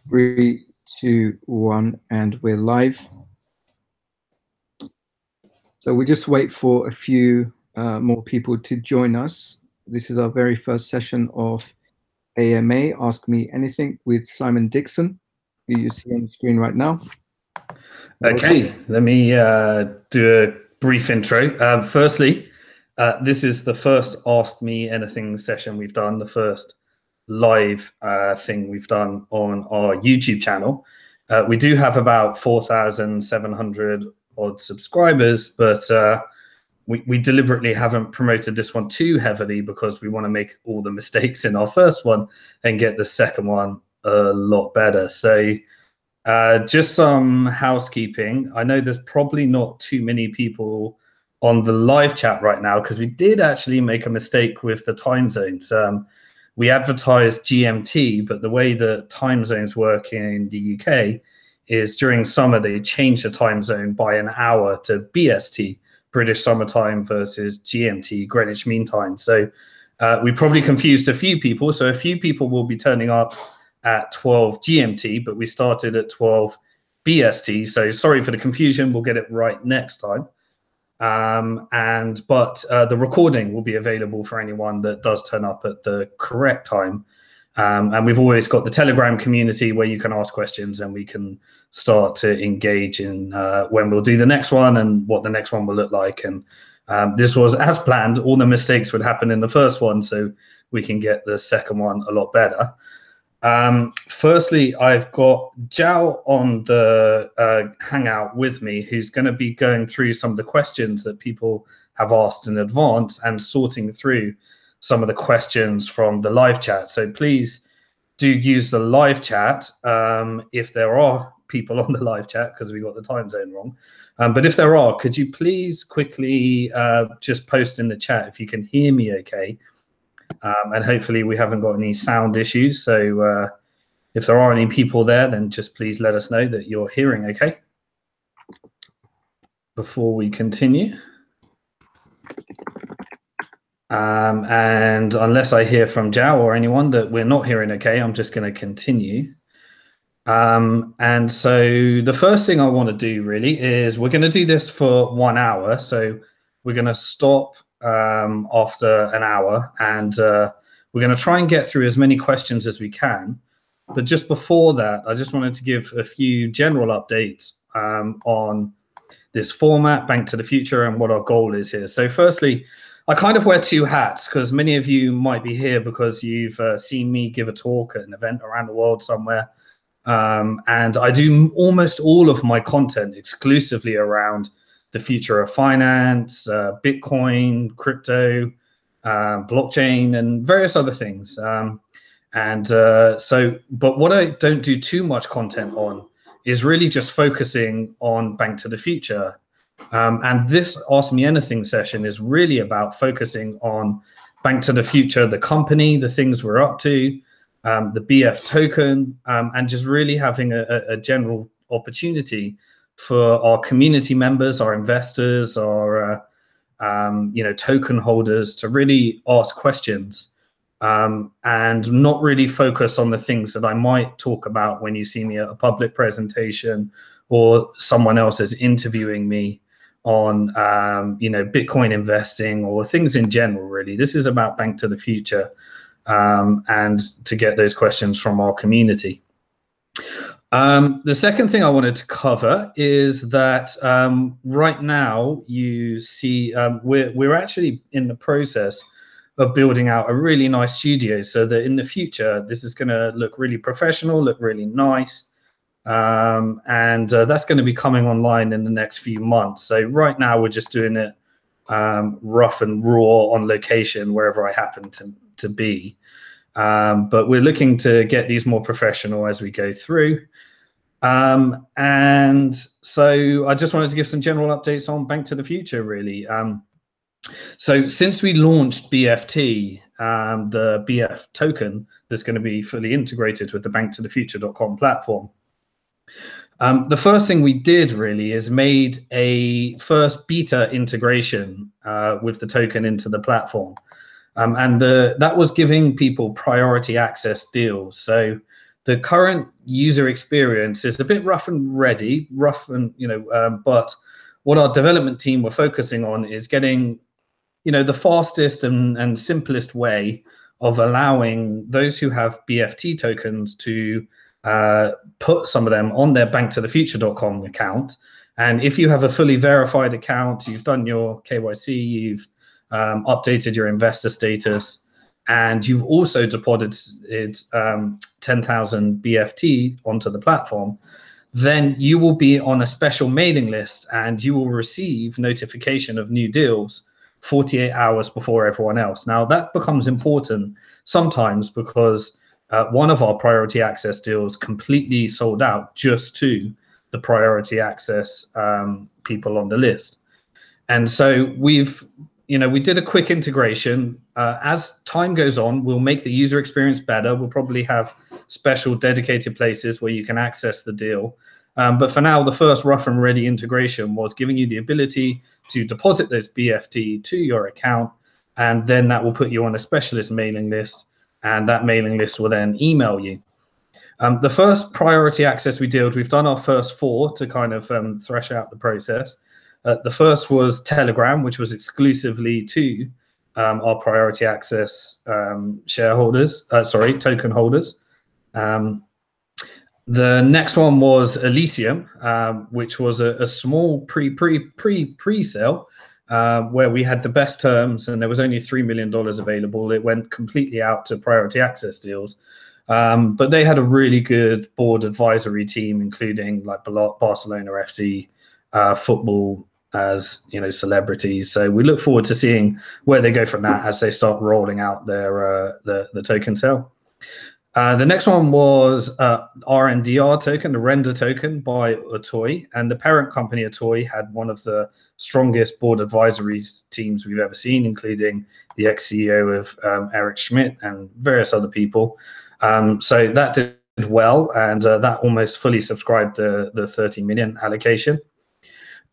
3, 2, 1, and we're live. So we just wait for a few more people to join us. This is our very first session of AMA, Ask Me Anything, with Simon Dixon, who you see on the screen right now. Okay, let me do a brief intro. Firstly, this is the first Ask Me Anything session we've done, the first live thing we've done on our YouTube channel. We do have about 4,700 odd subscribers, but we deliberately haven't promoted this one too heavily because we want to make all the mistakes in our first one and get the second one a lot better. So just some housekeeping. I know there's probably not too many people on the live chat right now because we did actually make a mistake with the time zones. We advertised GMT, but the way the time zones work in the UK is during summer, they change the time zone by an hour to BST, British Summertime, versus GMT, Greenwich Mean Time. So we probably confused a few people. So a few people will be turning up at 12 GMT, but we started at 12 BST. So sorry for the confusion. We'll get it right next time. But the recording will be available for anyone that does turn up at the correct time. And we've always got the Telegram community where you can ask questions and we can start to engage in when we'll do the next one and what the next one will look like. And this was as planned. All the mistakes would happen in the first one, so we can get the second one a lot better. Firstly, I've got Zhao on the Hangout with me, who's going to be going through some of the questions that people have asked in advance and sorting through some of the questions from the live chat. So please do use the live chat if there are people on the live chat, because we got the time zone wrong. But if there are, could you please quickly just post in the chat if you can hear me okay? And hopefully we haven't got any sound issues. So if there are any people there, then just please let us know that you're hearing okay before we continue. And unless I hear from Zhao or anyone that we're not hearing okay, I'm just going to continue. And so the first thing I want to do really is we're going to do this for 1 hour. So we're going to stop after an hour, and we're going to try and get through as many questions as we can. But just before that, I just wanted to give a few general updates on this format, Bank to the Future, and what our goal is here. So firstly, I kind of wear two hats because many of you might be here because you've seen me give a talk at an event around the world somewhere. And I do almost all of my content exclusively around the future of finance, Bitcoin, crypto, blockchain, and various other things. But what I don't do too much content on is really just focusing on Bank to the Future. And this Ask Me Anything session is really about focusing on Bank to the Future, the company, the things we're up to, the BF token, and just really having a general opportunity for our community members, our investors, our token holders to really ask questions and not really focus on the things that I might talk about when you see me at a public presentation or someone else is interviewing me on Bitcoin investing or things in general. Really, this is about Bank to the Future and to get those questions from our community. The second thing I wanted to cover is that right now you see we're actually in the process of building out a really nice studio so that in the future this is going to look really professional, look really nice, and that's going to be coming online in the next few months. So right now we're just doing it rough and raw on location wherever I happen to be. But we're looking to get these more professional as we go through. And so I just wanted to give some general updates on Bank to the Future, really. So since we launched BFT, the BF token that's going to be fully integrated with the BnkToTheFuture.com platform, the first thing we did really is made a first beta integration with the token into the platform. And that was giving people priority access deals. So the current user experience is a bit rough and ready, but what our development team were focusing on is getting, the fastest and simplest way of allowing those who have BFT tokens to put some of them on their BnkToTheFuture.com account. And if you have a fully verified account, you've done your KYC, you've updated your investor status, and you've also deposited 10,000 BFT onto the platform, then you will be on a special mailing list and you will receive notification of new deals 48 hours before everyone else. Now, that becomes important sometimes because one of our priority access deals completely sold out just to the priority access people on the list. And so we did a quick integration. As time goes on, we'll make the user experience better. We'll probably have special dedicated places where you can access the deal. But for now, the first rough and ready integration was giving you the ability to deposit those BFT to your account, and then that will put you on a specialist mailing list, and that mailing list will then email you. The first priority access we did, we've done our first 4 to kind of thresh out the process. The first was Telegram, which was exclusively to our priority access token holders. The next one was Elysium, which was a small pre-sale where we had the best terms and there was only $3 million available. It went completely out to priority access deals. But they had a really good board advisory team, including like Barcelona FC, football as celebrities. So we look forward to seeing where they go from that as they start rolling out their the token sale. The next one was RNDR token, the render token by Otoy, and the parent company Otoy had one of the strongest board advisory teams we've ever seen, including the ex-CEO of Eric Schmidt and various other people. So that did well, and that almost fully subscribed the 30 million allocation.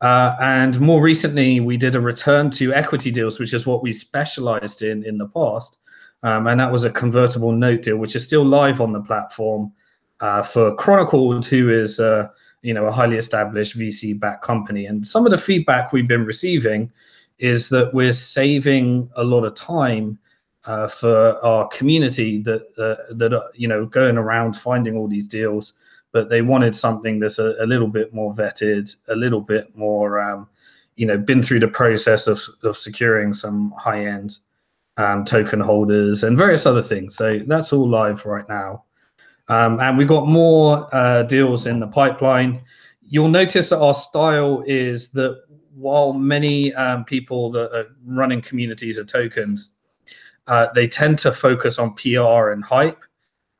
And more recently, we did a return to equity deals, which is what we specialized in the past. And that was a convertible note deal, which is still live on the platform for Chronicled, who is a highly established VC-backed company. And some of the feedback we've been receiving is that we're saving a lot of time for our community that are going around finding all these deals, but they wanted something that's a little bit more vetted, a little bit more been through the process of securing some high-end token holders and various other things. So that's all live right now. And we've got more deals in the pipeline. You'll notice that our style is that while many people that are running communities of tokens, they tend to focus on PR and hype.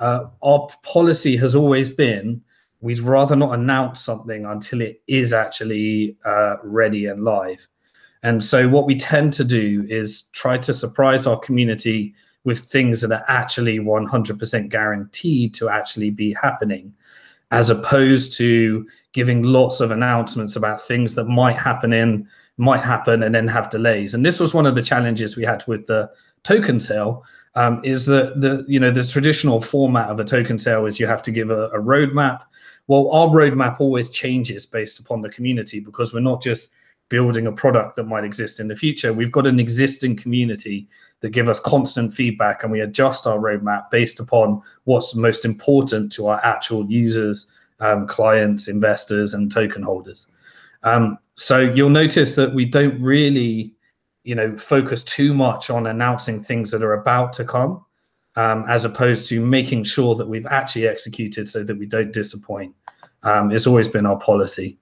Our policy has always been we'd rather not announce something until it is actually ready and live. And so what we tend to do is try to surprise our community with things that are actually 100% guaranteed to actually be happening, as opposed to giving lots of announcements about things that might happen and then have delays. And this was one of the challenges we had with the token sale, is that the traditional format of a token sale is you have to give a roadmap. Well, our roadmap always changes based upon the community, because we're not just building a product that might exist in the future. We've got an existing community that give us constant feedback, and we adjust our roadmap based upon what's most important to our actual users, clients, investors, and token holders. So you'll notice that we don't really, focus too much on announcing things that are about to come, as opposed to making sure that we've actually executed so that we don't disappoint. It's always been our policy.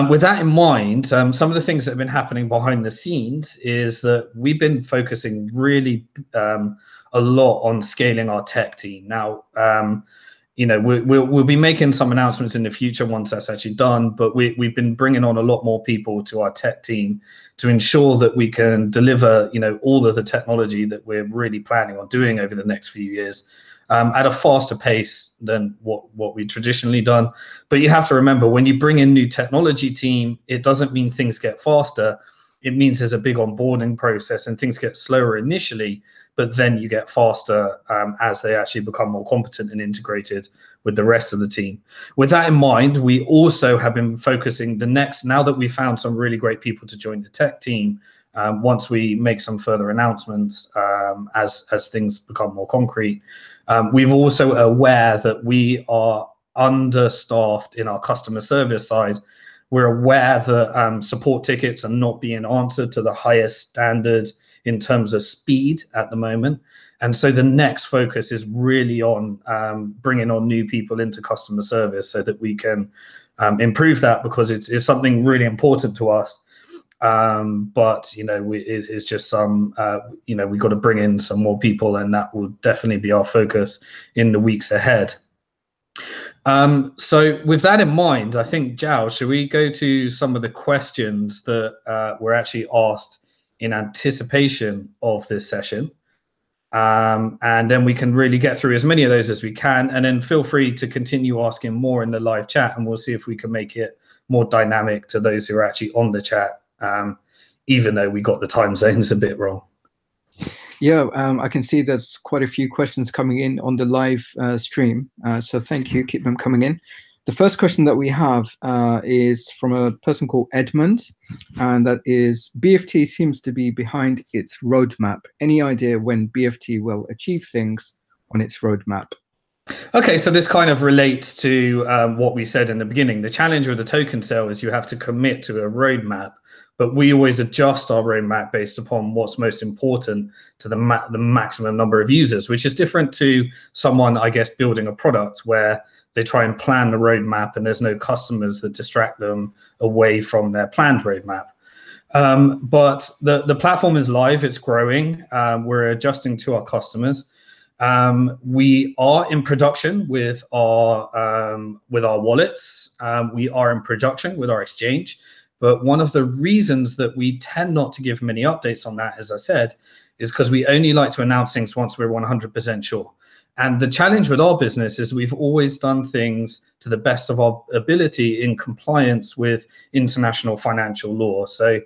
With that in mind, some of the things that have been happening behind the scenes is that we've been focusing really a lot on scaling our tech team. Now, we'll be making some announcements in the future once that's actually done, but we've been bringing on a lot more people to our tech team to ensure that we can deliver, all of the technology that we're really planning on doing over the next few years. At a faster pace than what we've traditionally done. But you have to remember, when you bring in new technology team, it doesn't mean things get faster. it means there's a big onboarding process and things get slower initially, but then you get faster as they actually become more competent and integrated with the rest of the team. With that in mind, we also have been focusing now that we've found some really great people to join the tech team, once we make some further announcements as things become more concrete. We're also aware that we are understaffed in our customer service side. We're aware that support tickets are not being answered to the highest standard in terms of speed at the moment. And so the next focus is really on bringing on new people into customer service so that we can improve that, because it's something really important to us. But it's just we've got to bring in some more people, and that will definitely be our focus in the weeks ahead. So with that in mind, I think, Zhao, should we go to some of the questions that were actually asked in anticipation of this session? And then we can really get through as many of those as we can, and then feel free to continue asking more in the live chat, and we'll see if we can make it more dynamic to those who are actually on the chat, even though we got the time zones a bit wrong. Yeah, I can see there's quite a few questions coming in on the live stream. So thank you, keep them coming in. The first question that we have is from a person called Edmund, and that is, BFT seems to be behind its roadmap. Any idea when BFT will achieve things on its roadmap? Okay, so this kind of relates to what we said in the beginning. The challenge with the token sale is you have to commit to a roadmap, but we always adjust our roadmap based upon what's most important to the maximum number of users, which is different to someone, I guess, building a product where they try and plan the roadmap and there's no customers that distract them away from their planned roadmap. But the platform is live, it's growing, we're adjusting to our customers. We are in production with our wallets. We are in production with our exchange. But one of the reasons that we tend not to give many updates on that, as I said, is because we only like to announce things once we're 100% sure. And the challenge with our business is we've always done things to the best of our ability in compliance with international financial law. So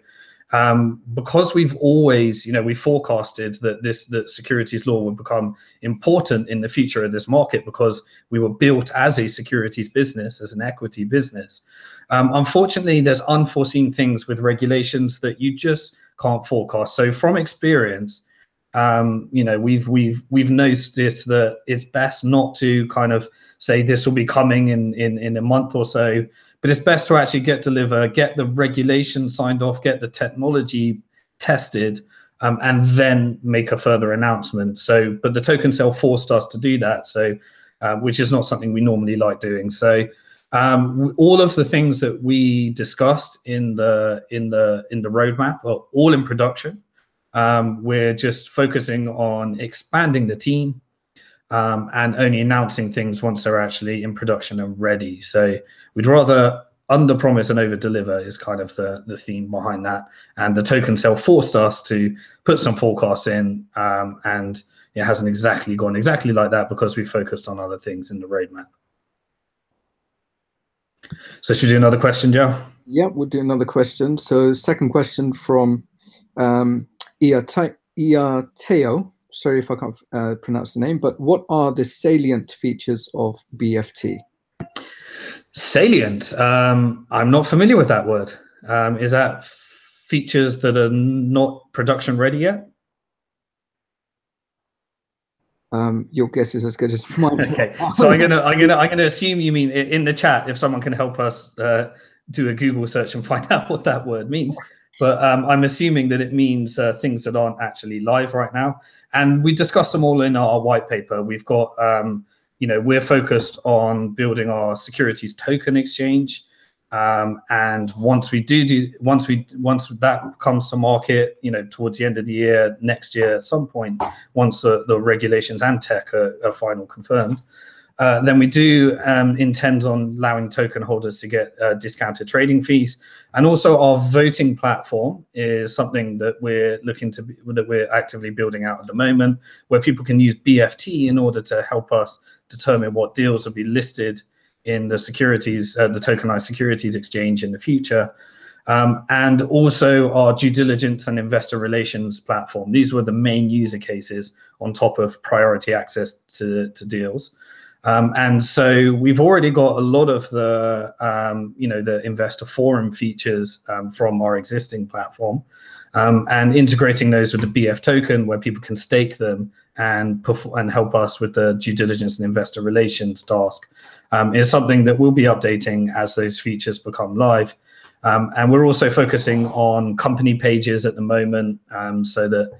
because we've always, we forecasted that securities law would become important in the future of this market, because we were built as a securities business, as an equity business. Unfortunately, there's unforeseen things with regulations that you just can't forecast. So from experience, we've noticed that it's best not to kind of say this will be coming in a month or so, but it's best to actually get the regulations signed off, get the technology tested, and then make a further announcement. So, but the token sale forced us to do that. So, which is not something we normally like doing. So, all of the things that we discussed in the roadmap are all in production. We're just focusing on expanding the team, and only announcing things once they're actually in production and ready. So we'd rather under promise and over deliver is kind of the theme behind that. And the token sale forced us to put some forecasts in, and it hasn't exactly gone exactly like that because we focused on other things in the roadmap. So should we do another question, Joe? Yeah, we'll do another question. So second question from Iateo. Sorry if I can't pronounce the name, but what are the salient features of BFT? Salient? I'm not familiar with that word. Is that features that are not production ready yet? Your guess is as good as mine. Okay, so I'm gonna assume you mean in the chat, if someone can help us do a Google search and find out what that word means. But I'm assuming that it means things that aren't actually live right now. And we discussed them all in our white paper. We've got, we're focused on building our securities token exchange. And once that comes to market, towards the end of the year, next year at some point, once the regulations and tech are final confirmed, then we do intend on allowing token holders to get discounted trading fees. And also our voting platform is something that we're we're actively building out at the moment, where people can use BFT in order to help us determine what deals will be listed in the securities, the tokenized securities exchange in the future. and also our due diligence and investor relations platform. These were the main user cases on top of priority access to deals. And so we've already got a lot of the, the investor forum features from our existing platform, and integrating those with the BF token, where people can stake them and help us with the due diligence and investor relations task, is something that we'll be updating as those features become live. And we're also focusing on company pages at the moment, so that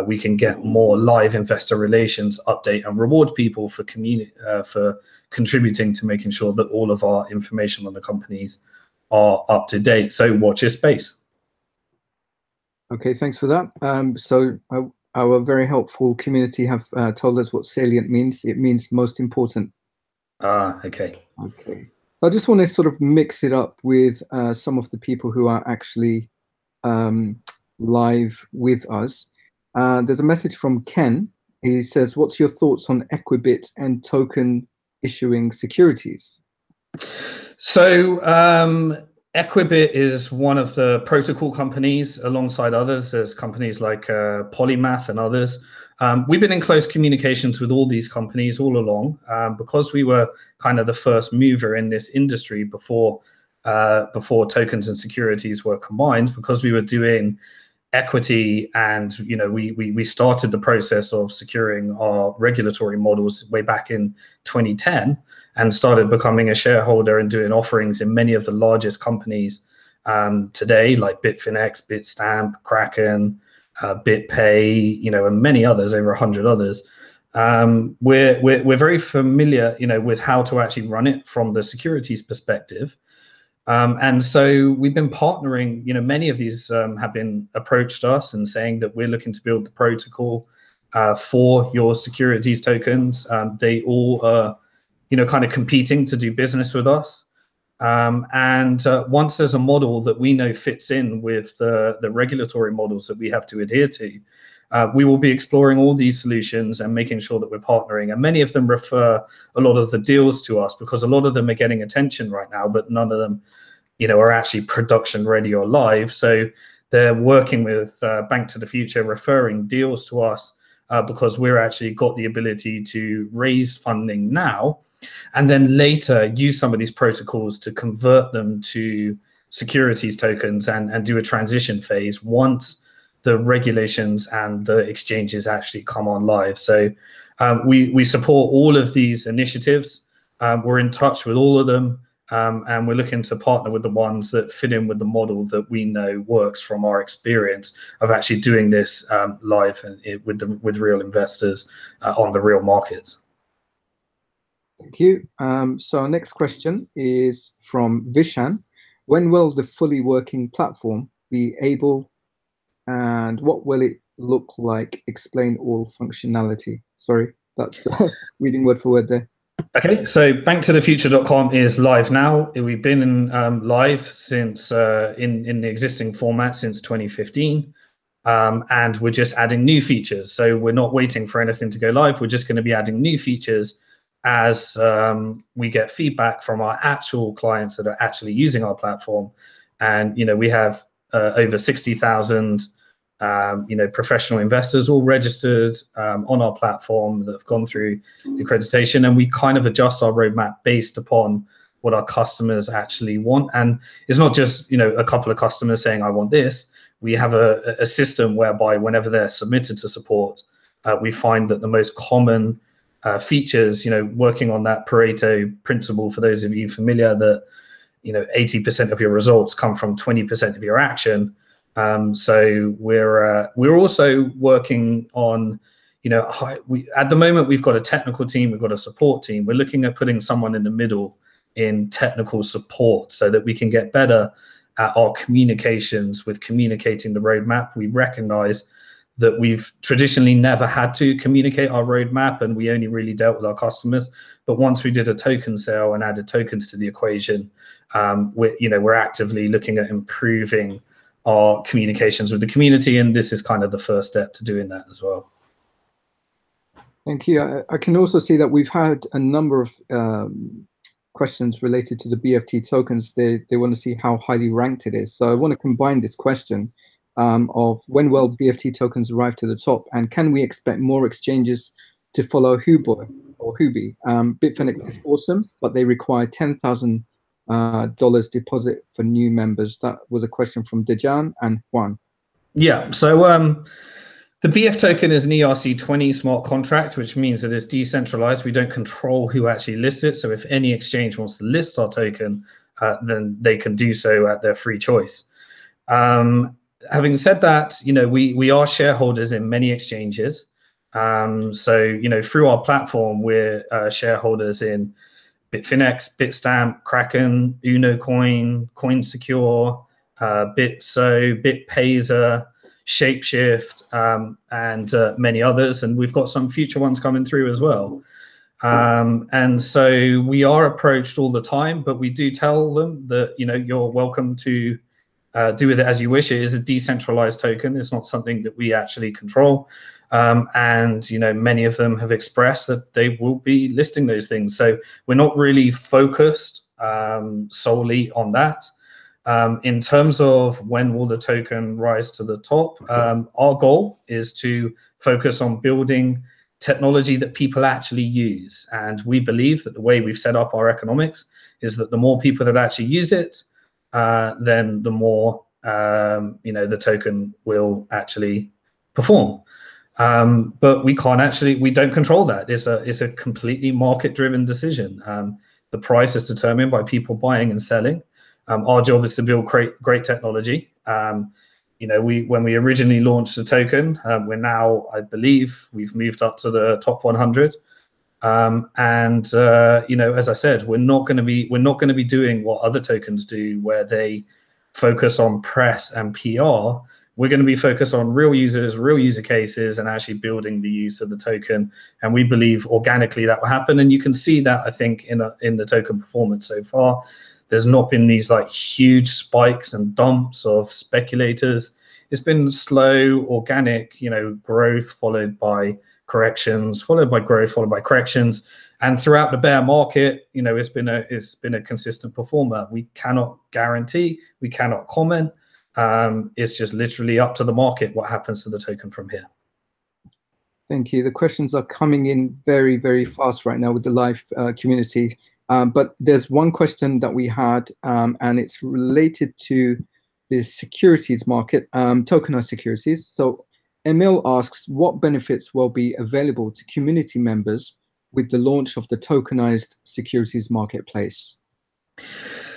we can get more live investor relations update and reward people for contributing to making sure that all of our information on the companies are up to date. So watch this space. Okay, thanks for that. So our very helpful community have told us what salient means. It means most important. Okay. Okay. I just want to sort of mix it up with some of the people who are actually live with us. There's a message from Ken. He says, what's your thoughts on Equibit and token issuing securities? So Equibit is one of the protocol companies alongside others. There's companies like Polymath and others. We've been in close communications with all these companies all along, because we were kind of the first mover in this industry before tokens and securities were combined, because we were doing equity, and we started the process of securing our regulatory models way back in 2010, and started becoming a shareholder and doing offerings in many of the largest companies today, like Bitfinex, Bitstamp, Kraken, BitPay, and many others, over 100 others. We're very familiar, with how to actually run it from the securities perspective. And so we've been partnering, many of these have been approached us and saying that we're looking to build the protocol for your securities tokens. They all are, kind of competing to do business with us. And once there's a model that we know fits in with the regulatory models that we have to adhere to, we will be exploring all these solutions and making sure that we're partnering. And many of them refer a lot of the deals to us, because a lot of them are getting attention right now, but none of them, are actually production ready or live. So they're working with Bank to the Future, referring deals to us, because we're actually got the ability to raise funding now, and then later use some of these protocols to convert them to securities tokens and do a transition phase once the regulations and the exchanges actually come on live. So we support all of these initiatives. We're in touch with all of them, and we're looking to partner with the ones that fit in with the model that we know works from our experience of actually doing this live and with real investors on the real markets. Thank you. So our next question is from Vishan. When will the fully working platform be able, and what will it look like? Explain all functionality. Sorry, that's reading word for word there. Okay, so BnkToTheFuture.com is live now. We've been live since in the existing format since 2015. And we're just adding new features. So we're not waiting for anything to go live. We're just going to be adding new features as we get feedback from our actual clients that are actually using our platform. And, we have over 60,000, professional investors all registered on our platform that have gone through accreditation. And we kind of adjust our roadmap based upon what our customers actually want. And it's not just, a couple of customers saying, I want this. We have a system whereby whenever they're submitted to support, we find that the most common features, working on that Pareto principle, for those of you familiar, that 80% of your results come from 20% of your action. So we're also working on, at the moment we've got a technical team, we've got a support team. We're looking at putting someone in the middle in technical support so that we can get better at our communications with communicating the roadmap. We recognize that we've traditionally never had to communicate our roadmap, and we only really dealt with our customers. But once we did a token sale and added tokens to the equation, we're actively looking at improving our communications with the community, and this is kind of the first step to doing that as well. Thank you. I can also see that we've had a number of questions related to the BFT tokens. They want to see how highly ranked it is. So I want to combine this question of when will BFT tokens arrive to the top, and can we expect more exchanges to follow Hubo or Hubi? Bitfinex is awesome, but they require $10,000 deposit for new members. That was a question from Dejan and Juan. Yeah, so the BF token is an ERC20 smart contract, which means that it's decentralized. We don't control who actually lists it. So if any exchange wants to list our token, then they can do so at their free choice. Having said that, we are shareholders in many exchanges. So through our platform, we're shareholders in Bitfinex, Bitstamp, Kraken, UnoCoin, CoinSecure, Bitso, BitPayzer, Shapeshift, and many others. And we've got some future ones coming through as well. And so we are approached all the time, but we do tell them that, you're welcome to do with it as you wish. It is a decentralized token. It's not something that we actually control. And many of them have expressed that they will be listing those things. So we're not really focused solely on that. In terms of when will the token rise to the top, our goal is to focus on building technology that people actually use. And we believe that the way we've set up our economics is that the more people that actually use it, then the more the token will actually perform. But we don't control that. It's a completely market-driven decision. The price is determined by people buying and selling. Our job is to build great technology. When we originally launched the token, we're now, I believe, we've moved up to the top 100. As I said, we're not going to be doing what other tokens do, where they focus on press and PR. We're going to be focused on real users, real user cases, and actually building the use of the token. And we believe organically that will happen. And you can see that, I think, in the token performance so far. There's not been these like huge spikes and dumps of speculators. It's been slow, organic, growth followed by corrections, followed by growth, followed by corrections. And throughout the bear market, it's been a consistent performer. We cannot guarantee, we cannot comment. It's just literally up to the market what happens to the token from here. Thank you. The questions are coming in very, very fast right now with the live community. But there's one question that we had, and it's related to the securities market, tokenized securities. So Emil asks, what benefits will be available to community members with the launch of the tokenized securities marketplace?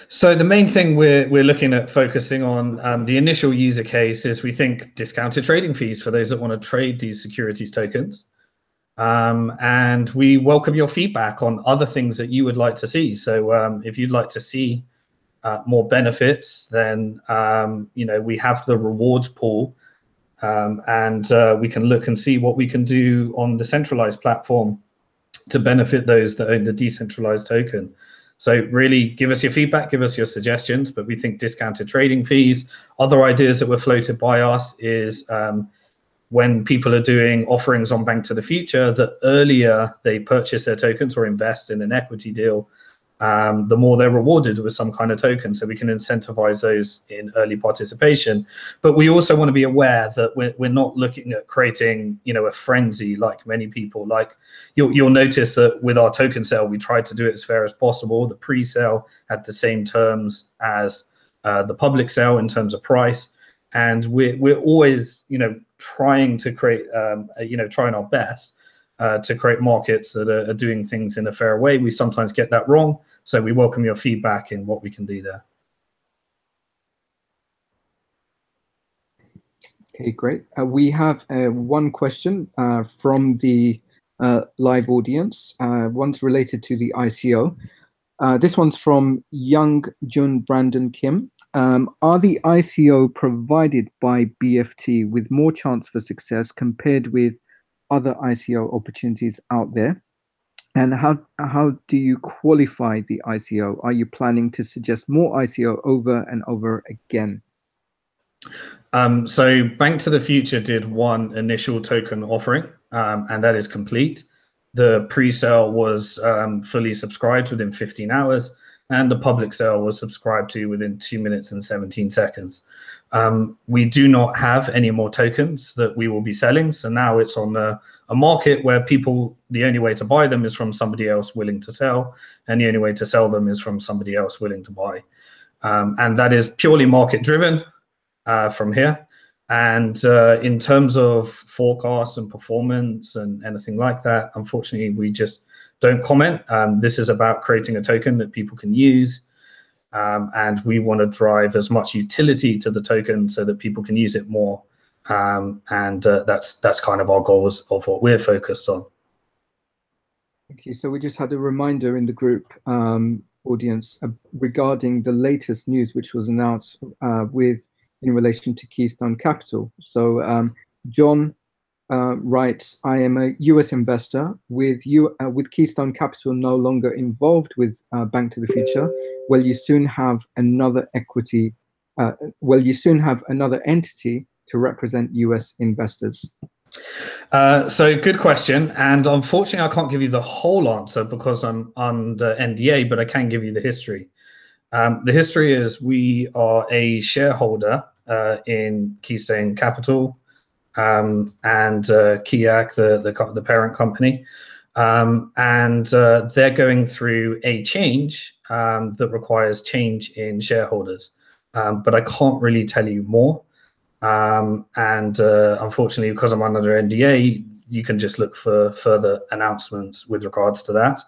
So the main thing we're looking at focusing on, the initial user case is, we think, discounted trading fees for those that want to trade these securities tokens. And we welcome your feedback on other things that you would like to see. So if you'd like to see more benefits, then we have the rewards pool, and we can look and see what we can do on the centralized platform to benefit those that own the decentralized token. So really give us your feedback, give us your suggestions, but we think discounted trading fees. Other ideas that were floated by us is when people are doing offerings on Bank to the Future, the earlier they purchase their tokens or invest in an equity deal, the more they're rewarded with some kind of token. So we can incentivize those in early participation. But we also want to be aware that we're not looking at creating, a frenzy like many people. Like you'll notice that with our token sale, we tried to do it as fair as possible. The pre-sale had the same terms as the public sale in terms of price. And we're always, trying to create, trying our best to create markets that are doing things in a fair way. We sometimes get that wrong, so we welcome your feedback in what we can do there. Okay, great. We have one question from the live audience. One's related to the ICO. This one's from Young Jun Brandon Kim. Are the ICO provided by BFT with more chance for success compared with other ICO opportunities out there? And how do you qualify the ICO? Are you planning to suggest more ICO over and over again? So Bank to the Future did one initial token offering, and that is complete. the pre-sale was fully subscribed within 15 hours, and the public sale was subscribed to within 2 minutes and 17 seconds. We do not have any more tokens that we will be selling, so now it's on a market where people, the only way to buy them is from somebody else willing to sell, and the only way to sell them is from somebody else willing to buy. And that is purely market driven from here. And in terms of forecasts and performance and anything like that, unfortunately, we just don't comment. This is about creating a token that people can use. And we want to drive as much utility to the token so that people can use it more. That's kind of our goals of what we're focused on. Thank you. So we just had a reminder in the group audience regarding the latest news, which was announced in relation to Keystone Capital. So John writes, I am a US investor with Keystone Capital no longer involved with Bank to the Future. Will you soon have another equity? Will you soon have another entity to represent US investors? So good question. And unfortunately, I can't give you the whole answer because I'm under NDA, but I can give you the history. The history is we are a shareholder in Keystone Capital and Kiak, the parent company. And they're going through a change that requires change in shareholders. But I can't really tell you more. Unfortunately, because I'm under NDA, you can just look for further announcements with regards to that.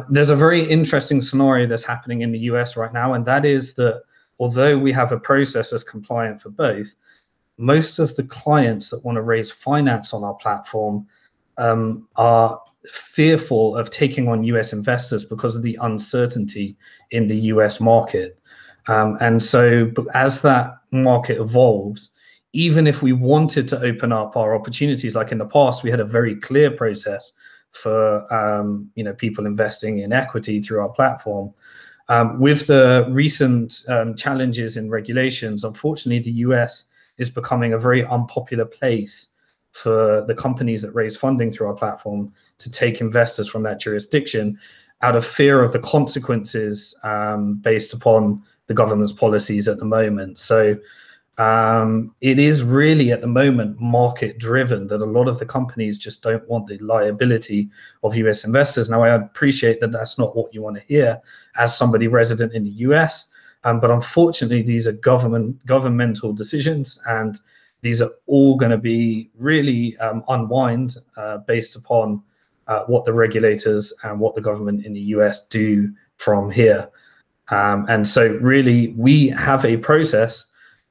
There's a very interesting scenario that's happening in the US right now, and that is that although we have a process that's compliant for both, most of the clients that want to raise finance on our platform are fearful of taking on US investors because of the uncertainty in the US market. And so as that market evolves, even if we wanted to open up our opportunities, like in the past, we had a very clear process for people investing in equity through our platform. With the recent challenges in regulations, unfortunately, the US is becoming a very unpopular place for the companies that raise funding through our platform to take investors from that jurisdiction out of fear of the consequences based upon the government's policies at the moment. So it is really at the moment market driven that a lot of the companies just don't want the liability of US investors. Now, I appreciate that that's not what you want to hear as somebody resident in the US, but unfortunately, these are governmental decisions, and these are all going to be really unwind based upon what the regulators and what the government in the US do from here. And so really, we have a process,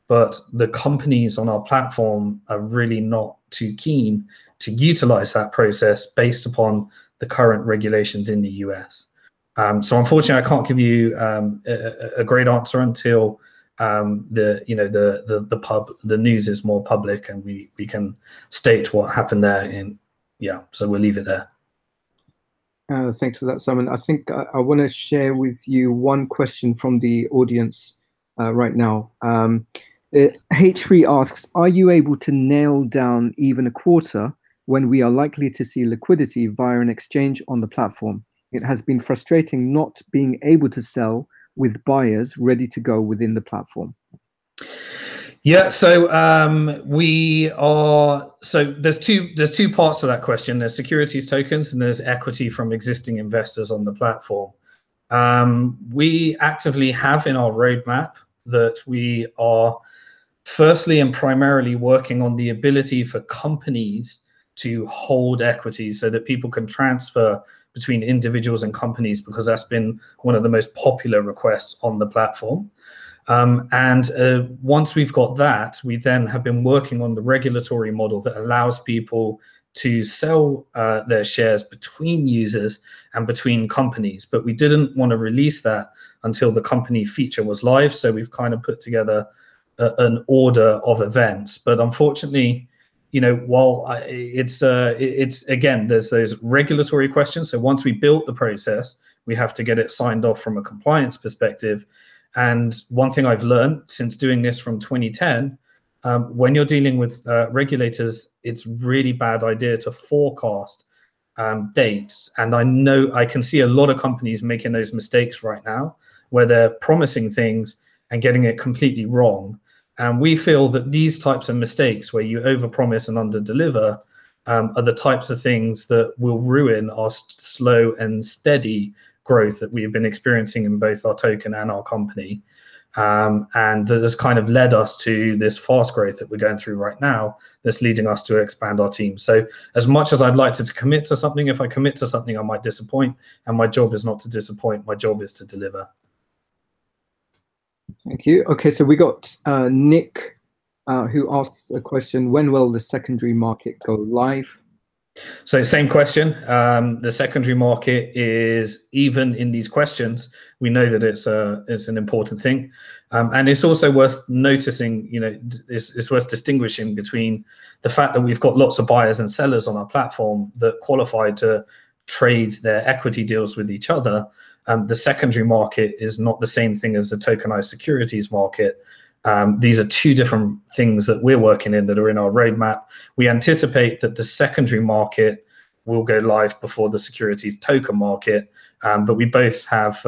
but the companies on our platform are really not too keen to utilize that process based upon the current regulations in the US. So unfortunately, I can't give you a great answer until the news is more public and we can state what happened there. So we'll leave it there. Thanks for that, Simon. I think I want to share with you one question from the audience right now. H3 asks, are you able to nail down even a quarter when we are likely to see liquidity via an exchange on the platform? It has been frustrating not being able to sell with buyers ready to go within the platform. Yeah, so there's two parts to that question. There's securities tokens and there's equity from existing investors on the platform. We actively have in our roadmap that we are firstly and primarily working on the ability for companies to hold equity so that people can transfer between individuals and companies, because that's been one of the most popular requests on the platform. Once we've got that, we then have been working on the regulatory model that allows people to sell their shares between users and between companies. But we didn't want to release that until the company feature was live. So we've kind of put together an order of events. But unfortunately, while it's again, there's those regulatory questions. So once we built the process, we have to get it signed off from a compliance perspective. And one thing I've learned since doing this from 2010, when you're dealing with regulators, it's really bad idea to forecast dates. And I can see a lot of companies making those mistakes right now, where they're promising things and getting it completely wrong. And we feel that these types of mistakes, where you overpromise and underdeliver, are the types of things that will ruin our slow and steady growth that we have been experiencing in both our token and our company. And that has kind of led us to this fast growth that we're going through right now, that's leading us to expand our team. So as much as I'd like to commit to something, if I commit to something, I might disappoint. And my job is not to disappoint. My job is to deliver. Thank you. Okay, so we got Nick, who asks a question: when will the secondary market go live? So same question. The secondary market is, even in these questions, we know that it's an important thing, and it's also worth noticing. It's worth distinguishing between the fact that we've got lots of buyers and sellers on our platform that qualify to trade their equity deals with each other. The secondary market is not the same thing as the tokenized securities market. These are two different things that we're working in, that are in our roadmap. We anticipate that the secondary market will go live before the securities token market, but we both have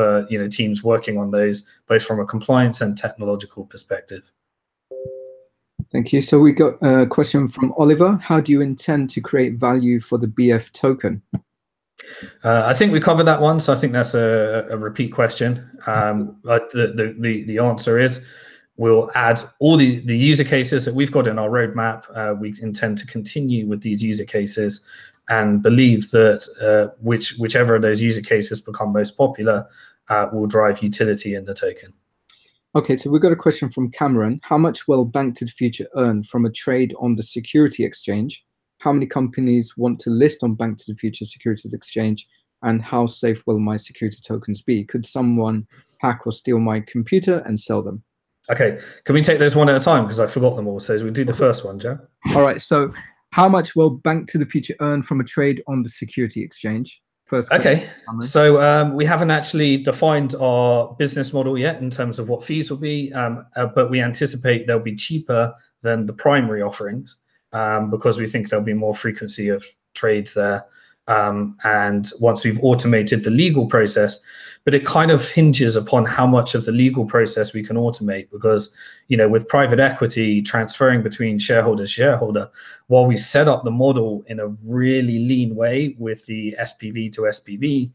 teams working on those, both from a compliance and technological perspective. Thank you. So we got a question from Oliver: how do you intend to create value for the BF token? I think we covered that one, so I think that's a repeat question. But the answer is, we'll add all the user cases that we've got in our roadmap. We intend to continue with these user cases, and believe that whichever of those user cases become most popular will drive utility in the token. Okay, so we've got a question from Cameron: how much will BnkToTheFuture earn from a trade on the security exchange? How many companies want to list on BnkToTheFuture Securities Exchange? And how safe will my security tokens be? Could someone hack or steal my computer and sell them? Okay, can we take those one at a time, because I forgot them all? So we do the first one, Joe. All right, so how much will BnkToTheFuture earn from a trade on the security exchange? First question. Okay, so we haven't actually defined our business model yet in terms of what fees will be, but we anticipate they'll be cheaper than the primary offerings, because we think there'll be more frequency of trades there. And once we've automated the legal process, but it kind of hinges upon how much of the legal process we can automate, because with private equity transferring between shareholder to shareholder, while we set up the model in a really lean way with the SPV to SPV,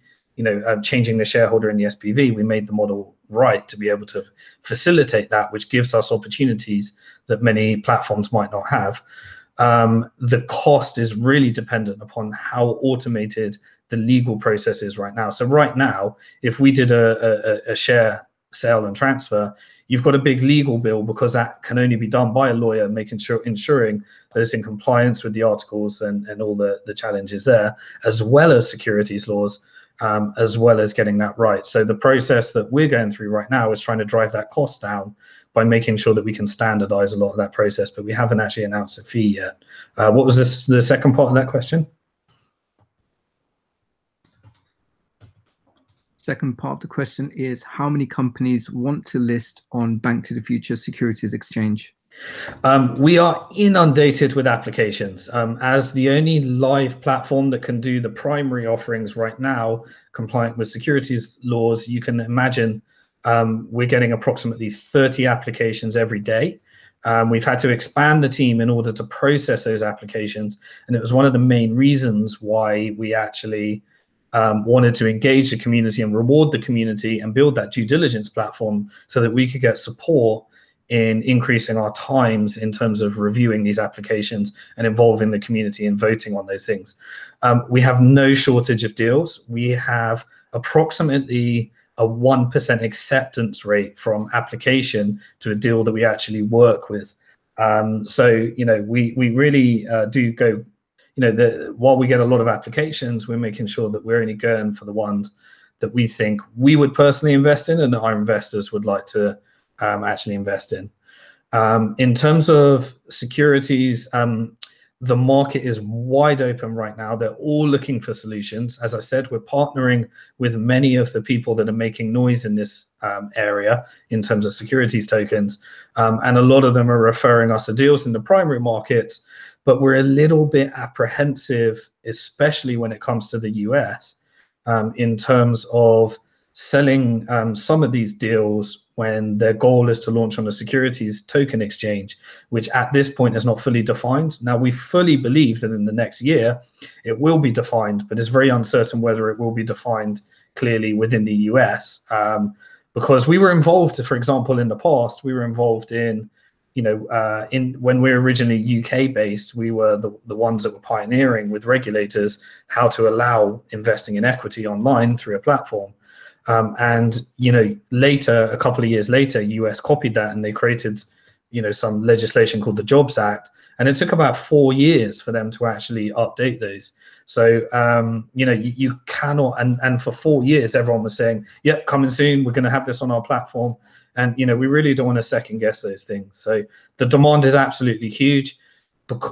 changing the shareholder in the SPV, we made the model right to be able to facilitate that, which gives us opportunities that many platforms might not have. The cost is really dependent upon how automated the legal process is right now. So right now, if we did a share sale and transfer, you've got a big legal bill, because that can only be done by a lawyer, ensuring that it's in compliance with the articles and all the challenges there, as well as securities laws, as well as getting that right. So the process that we're going through right now is trying to drive that cost down by making sure that we can standardize a lot of that process, but we haven't actually announced a fee yet. What was the second part of that question? Second part of the question is, how many companies want to list on BnkToTheFuture Securities Exchange? We are inundated with applications. As the only live platform that can do the primary offerings right now, compliant with securities laws, you can imagine we're getting approximately 30 applications every day. We've had to expand the team in order to process those applications, and it was one of the main reasons why we actually wanted to engage the community and reward the community and build that due diligence platform, so that we could get support in increasing our times in terms of reviewing these applications and involving the community and voting on those things. We have no shortage of deals. We have approximately a 1% acceptance rate from application to a deal that we actually work with. So we really do go, while we get a lot of applications, we're making sure that we're only going for the ones that we think we would personally invest in and that our investors would like to actually invest in. In terms of securities, the market is wide open right now. They're all looking for solutions. As I said, we're partnering with many of the people that are making noise in this area in terms of securities tokens. And a lot of them are referring us to deals in the primary markets, but we're a little bit apprehensive, especially when it comes to the US, in terms of selling some of these deals when their goal is to launch on a securities token exchange, which at this point is not fully defined. Now, we fully believe that in the next year it will be defined, but it's very uncertain whether it will be defined clearly within the US, because we were involved, for example, in the past, we were involved in, when we were originally UK based, we were the ones that were pioneering with regulators how to allow investing in equity online through a platform. And later, a couple of years later, US copied that and they created, some legislation called the Jobs Act, and it took about 4 years for them to actually update those. So you cannot, and for 4 years, everyone was saying, "Yep, coming soon. We're going to have this on our platform," and we really don't want to second guess those things. So the demand is absolutely huge.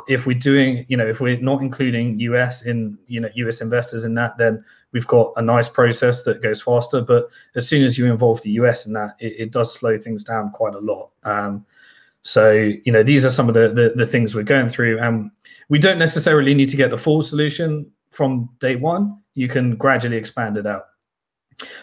If we're doing, if we're not including US in, US investors in that, then we've got a nice process that goes faster. But as soon as you involve the US in that, it does slow things down quite a lot. So these are some of the things we're going through, and we don't necessarily need to get the full solution from day one. You can gradually expand it out.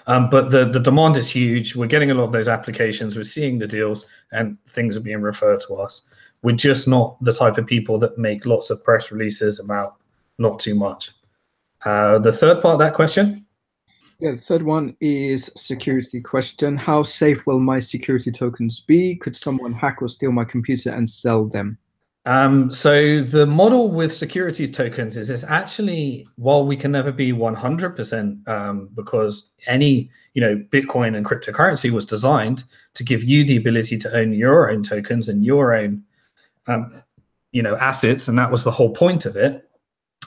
But the demand is huge. We're getting a lot of those applications. We're seeing the deals, and things are being referred to us. We're just not the type of people that make lots of press releases about not too much. The third part of that question? Yeah, the third one is security question. How safe will my security tokens be? Could someone hack or steal my computer and sell them? So the model with securities tokens is actually, while we can never be 100%, because any, Bitcoin and cryptocurrency was designed to give you the ability to own your own tokens and your own assets, and that was the whole point of it.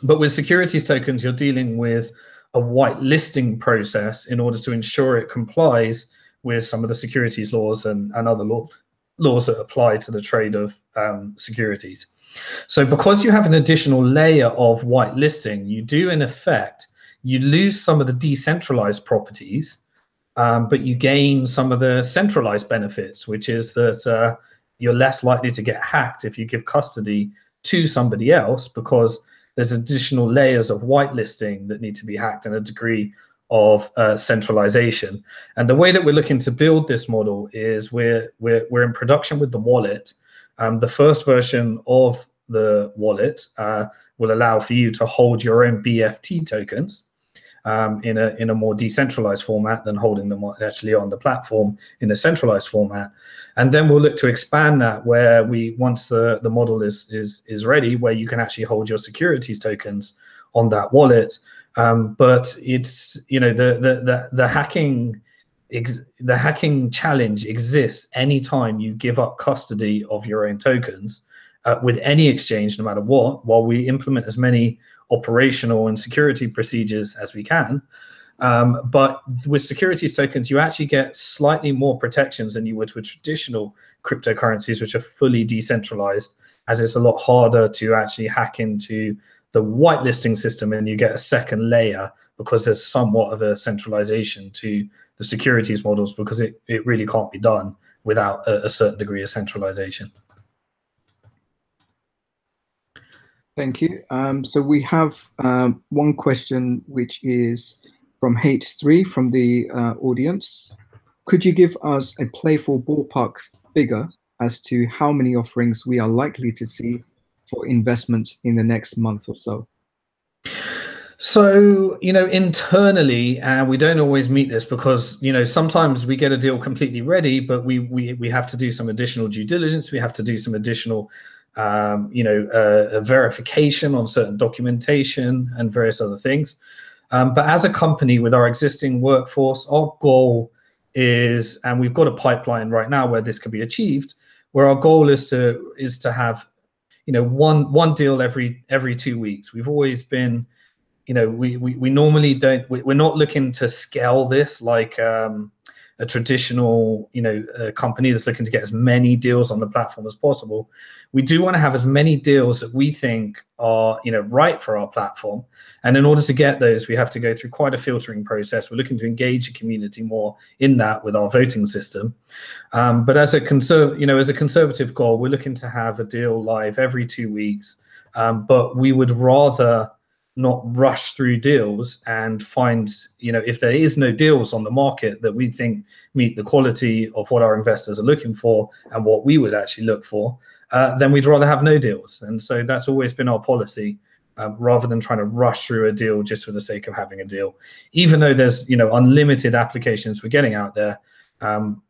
But with securities tokens, you're dealing with a white listing process in order to ensure it complies with some of the securities laws and other laws that apply to the trade of securities. So because you have an additional layer of white listing, you do, in effect, you lose some of the decentralized properties, but you gain some of the centralized benefits, which is that you're less likely to get hacked if you give custody to somebody else, because there's additional layers of whitelisting that need to be hacked and a degree of centralization. And the way that we're looking to build this model is we're in production with the wallet. The first version of the wallet will allow for you to hold your own BFT tokens in a more decentralized format than holding them actually on the platform in a centralized format. And then we'll look to expand that where once the model is ready, where you can actually hold your securities tokens on that wallet. But it's, the hacking challenge exists anytime you give up custody of your own tokens with any exchange, no matter what, while we implement as many operational and security procedures as we can. But with securities tokens, you actually get slightly more protections than you would with traditional cryptocurrencies, which are fully decentralized, as it's a lot harder to actually hack into the whitelisting system, and you get a second layer because there's somewhat of a centralization to the securities models, because it really can't be done without a certain degree of centralization. Thank you. So we have one question, which is from H3 from the audience. Could you give us a playful ballpark figure as to how many offerings we are likely to see for investments in the next month or so? So, internally, we don't always meet this because, sometimes we get a deal completely ready, but we have to do some additional due diligence. We have to do some additional verification on certain documentation and various other things. But as a company with our existing workforce, our goal is, and we've got a pipeline right now where this can be achieved, where our goal is to have, one deal every 2 weeks. We've always been, we normally don't, we're not looking to scale this like a traditional, company that's looking to get as many deals on the platform as possible. We do want to have as many deals that we think are, right for our platform. And in order to get those, we have to go through quite a filtering process. We're looking to engage the community more in that with our voting system. But as a conservative goal, we're looking to have a deal live every 2 weeks. But we would rather not rush through deals and find, if there is no deals on the market that we think meet the quality of what our investors are looking for and what we would actually look for, then we'd rather have no deals. And so that's always been our policy, rather than trying to rush through a deal just for the sake of having a deal. Even though there's, unlimited applications we're getting out there,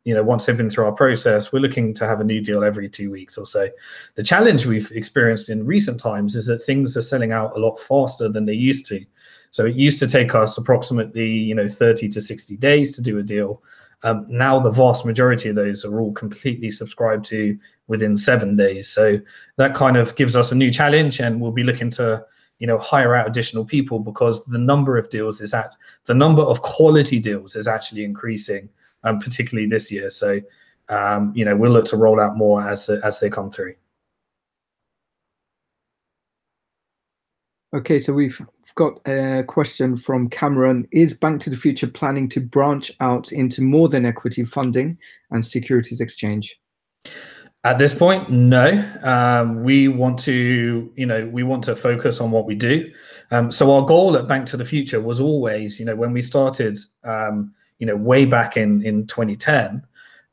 once they've been through our process, we're looking to have a new deal every 2 weeks or so. The challenge we've experienced in recent times is that things are selling out a lot faster than they used to. So it used to take us approximately 30 to 60 days to do a deal. Now the vast majority of those are all completely subscribed to within 7 days. So that kind of gives us a new challenge, and we'll be looking to hire out additional people, because the number of quality deals is actually increasing, particularly this year. So, we'll look to roll out more as they come through. Okay, so we've got a question from Cameron. Is Bank to the Future planning to branch out into more than equity funding and securities exchange? At this point, no. We want to focus on what we do. So our goal at Bank to the Future was always, when we started, way back in 2010,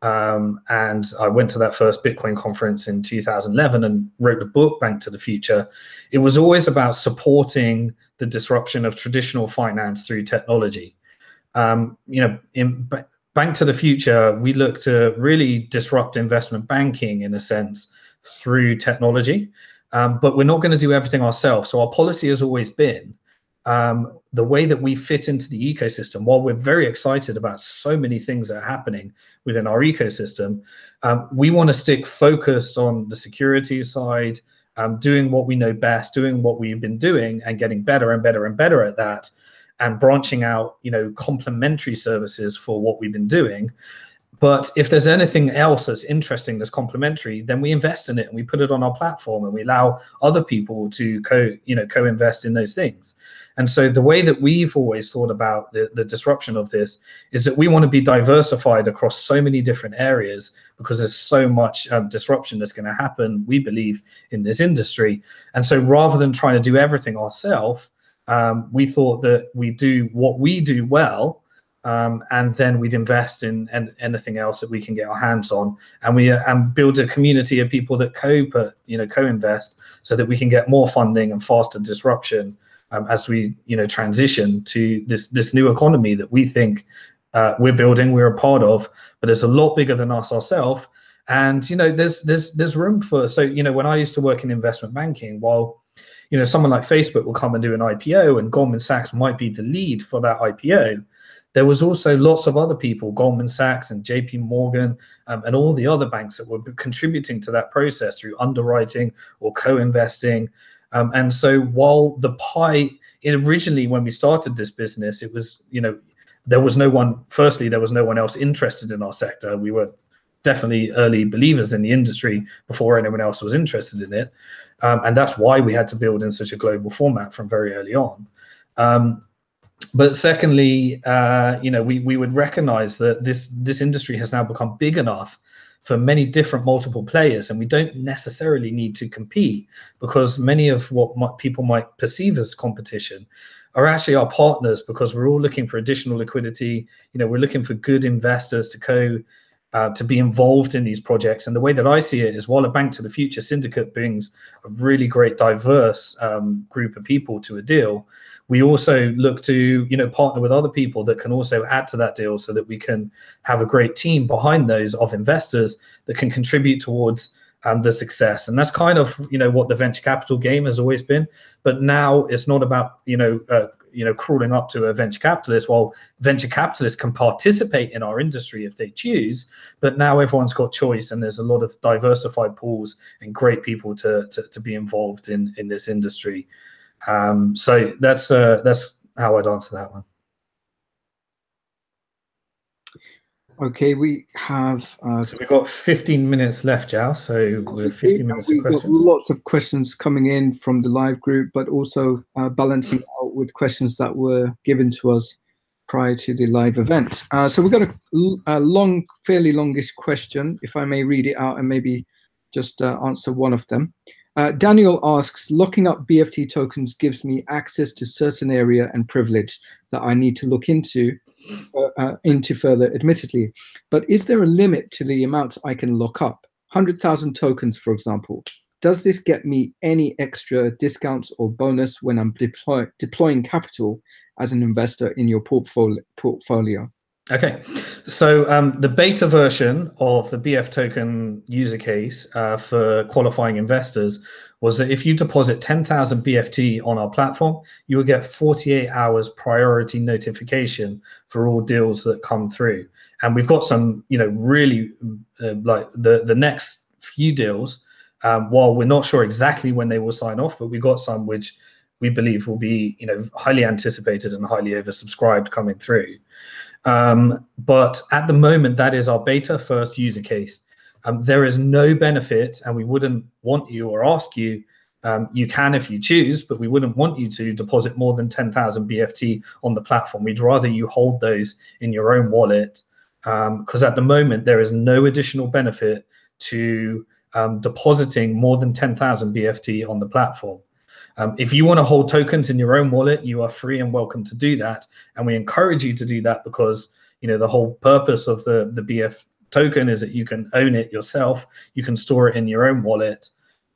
and I went to that first Bitcoin conference in 2011 and wrote the book Bank to the Future. It was always about supporting the disruption of traditional finance through technology. In Bank to the Future, we look to really disrupt investment banking, in a sense, through technology, but we're not going to do everything ourselves. So our policy has always been, the way that we fit into the ecosystem, while we're very excited about so many things that are happening within our ecosystem, we want to stick focused on the securities side, doing what we know best, doing what we've been doing and getting better and better and better at that, and branching out, complementary services for what we've been doing. But if there's anything else that's interesting, that's complementary, then we invest in it and we put it on our platform and we allow other people to co-invest in those things. And so the way that we've always thought about the disruption of this is that we want to be diversified across so many different areas, because there's so much disruption that's going to happen, we believe, in this industry. And so rather than trying to do everything ourselves, we thought that we do what we do well, and then we'd invest in anything else that we can get our hands on, and we build a community of people that co-invest, so that we can get more funding and faster disruption, as we transition to this new economy that we think we're building, we're a part of, but it's a lot bigger than us ourselves. And there's room for, so when I used to work in investment banking, while someone like Facebook will come and do an IPO and Goldman Sachs might be the lead for that IPO, there was also lots of other people, Goldman Sachs and JP Morgan, and all the other banks that were contributing to that process through underwriting or co-investing. And so while the pie, originally when we started this business, it was, there was no one else interested in our sector. We were definitely early believers in the industry before anyone else was interested in it. And that's why we had to build in such a global format from very early on. But secondly, we would recognize that this industry has now become big enough for many different multiple players, and we don't necessarily need to compete, because many of what people might perceive as competition are actually our partners, because we're all looking for additional liquidity. We're looking for good investors to be involved in these projects. And the way that I see it is, while a Bank to the Future syndicate brings a really great diverse group of people to a deal, we also look to partner with other people that can also add to that deal, so that we can have a great team behind those of investors that can contribute towards the success. And that's kind of what the venture capital game has always been. But now it's not about crawling up to a venture capitalist. While venture capitalists can participate in our industry if they choose, but now everyone's got choice, and there's a lot of diversified pools and great people to be involved in this industry. So that's how I'd answer that one. Okay, we have So we've got 15 minutes left, Jao. So we're 15 minutes of we've got questions. lots of questions coming in from the live group, but also balancing out with questions that were given to us prior to the live event. So we've got a long, fairly longish question, if I may read it out and maybe just answer one of them. Daniel asks, locking up BFT tokens gives me access to certain area and privilege that I need to look into further, admittedly. But is there a limit to the amount I can lock up? 100,000 tokens, for example. Does this get me any extra discounts or bonus when I'm deploying capital as an investor in your portfolio? Okay, so the beta version of the BF token user case for qualifying investors was that if you deposit 10,000 BFT on our platform, you will get 48 hours priority notification for all deals that come through. And we've got some, really like the next few deals, while we're not sure exactly when they will sign off, but we've got some which we believe will be, highly anticipated and highly oversubscribed coming through. But at the moment, that is our beta first user case. There is no benefit, and we wouldn't want you or ask you, you can if you choose, but we wouldn't want you to deposit more than 10,000 BFT on the platform. We'd rather you hold those in your own wallet, because at the moment, there is no additional benefit to depositing more than 10,000 BFT on the platform. If you want to hold tokens in your own wallet, you are free and welcome to do that. And we encourage you to do that because, the whole purpose of the BF token is that you can own it yourself. You can store it in your own wallet.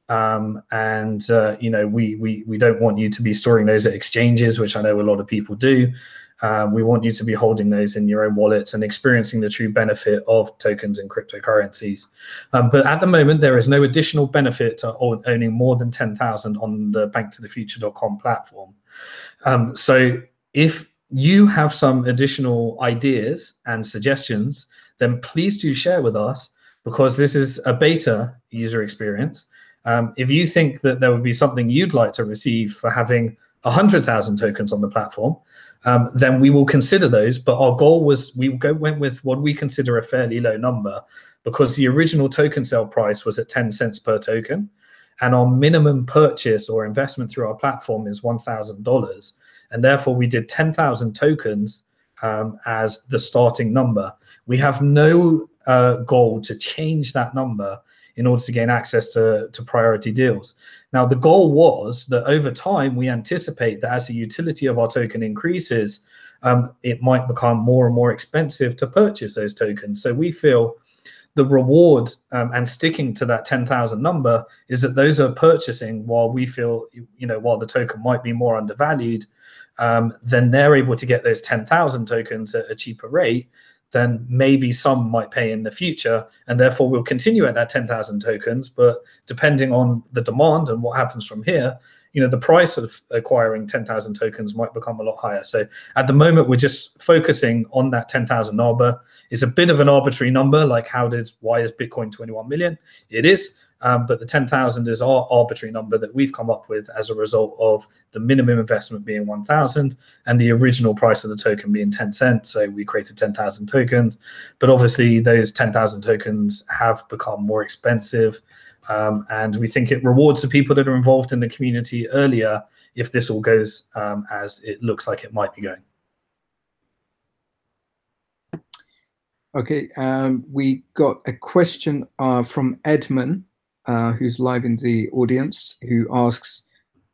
We don't want you to be storing those at exchanges, which I know a lot of people do. We want you to be holding those in your own wallets and experiencing the true benefit of tokens and cryptocurrencies. But at the moment, there is no additional benefit to owning more than 10,000 on the BnkToTheFuture.com platform. So if you have some additional ideas and suggestions, then please do share with us, because this is a beta user experience. If you think that there would be something you'd like to receive for having 100,000 tokens on the platform, then we will consider those. But our goal was went with what we consider a fairly low number, because the original token sale price was at 10 cents per token. And our minimum purchase or investment through our platform is $1,000. And therefore, we did 10,000 tokens as the starting number. We have no goal to change that number in order to gain access to priority deals. Now, the goal was that over time, we anticipate that as the utility of our token increases, it might become more and more expensive to purchase those tokens. So we feel the reward and sticking to that 10,000 number is that those are purchasing while we feel, while the token might be more undervalued, then they're able to get those 10,000 tokens at a cheaper rate. Then maybe some might pay in the future, and therefore we'll continue at that 10,000 tokens. But depending on the demand and what happens from here, the price of acquiring 10,000 tokens might become a lot higher. So at the moment, we're just focusing on that 10,000 number. It's a bit of an arbitrary number, like why is Bitcoin 21 million? It is. But the 10,000 is our arbitrary number that we've come up with as a result of the minimum investment being 1,000 and the original price of the token being 10 cents. So we created 10,000 tokens, but obviously those 10,000 tokens have become more expensive. And we think it rewards the people that are involved in the community earlier if this all goes as it looks like it might be going. Okay, we got a question from Edmund, who's live in the audience, who asks,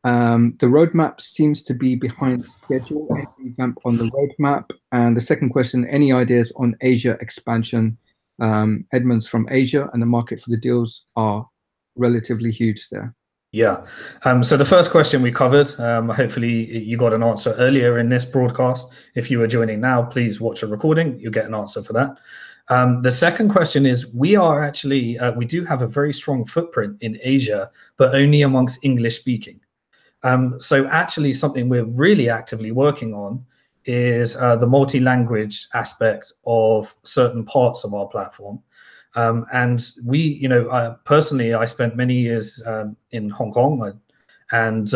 the roadmap seems to be behind schedule. Any revamp on the roadmap? And the second question, any ideas on Asia expansion? Edmund's from Asia, and the market for the deals are relatively huge there. Yeah. So the first question we covered, hopefully you got an answer earlier in this broadcast. If you are joining now, please watch a recording. You'll get an answer for that. The second question is, we are actually, we do have a very strong footprint in Asia, but only amongst English speaking. So actually something we're really actively working on is the multi-language aspect of certain parts of our platform. And we, personally, I spent many years in Hong Kong, and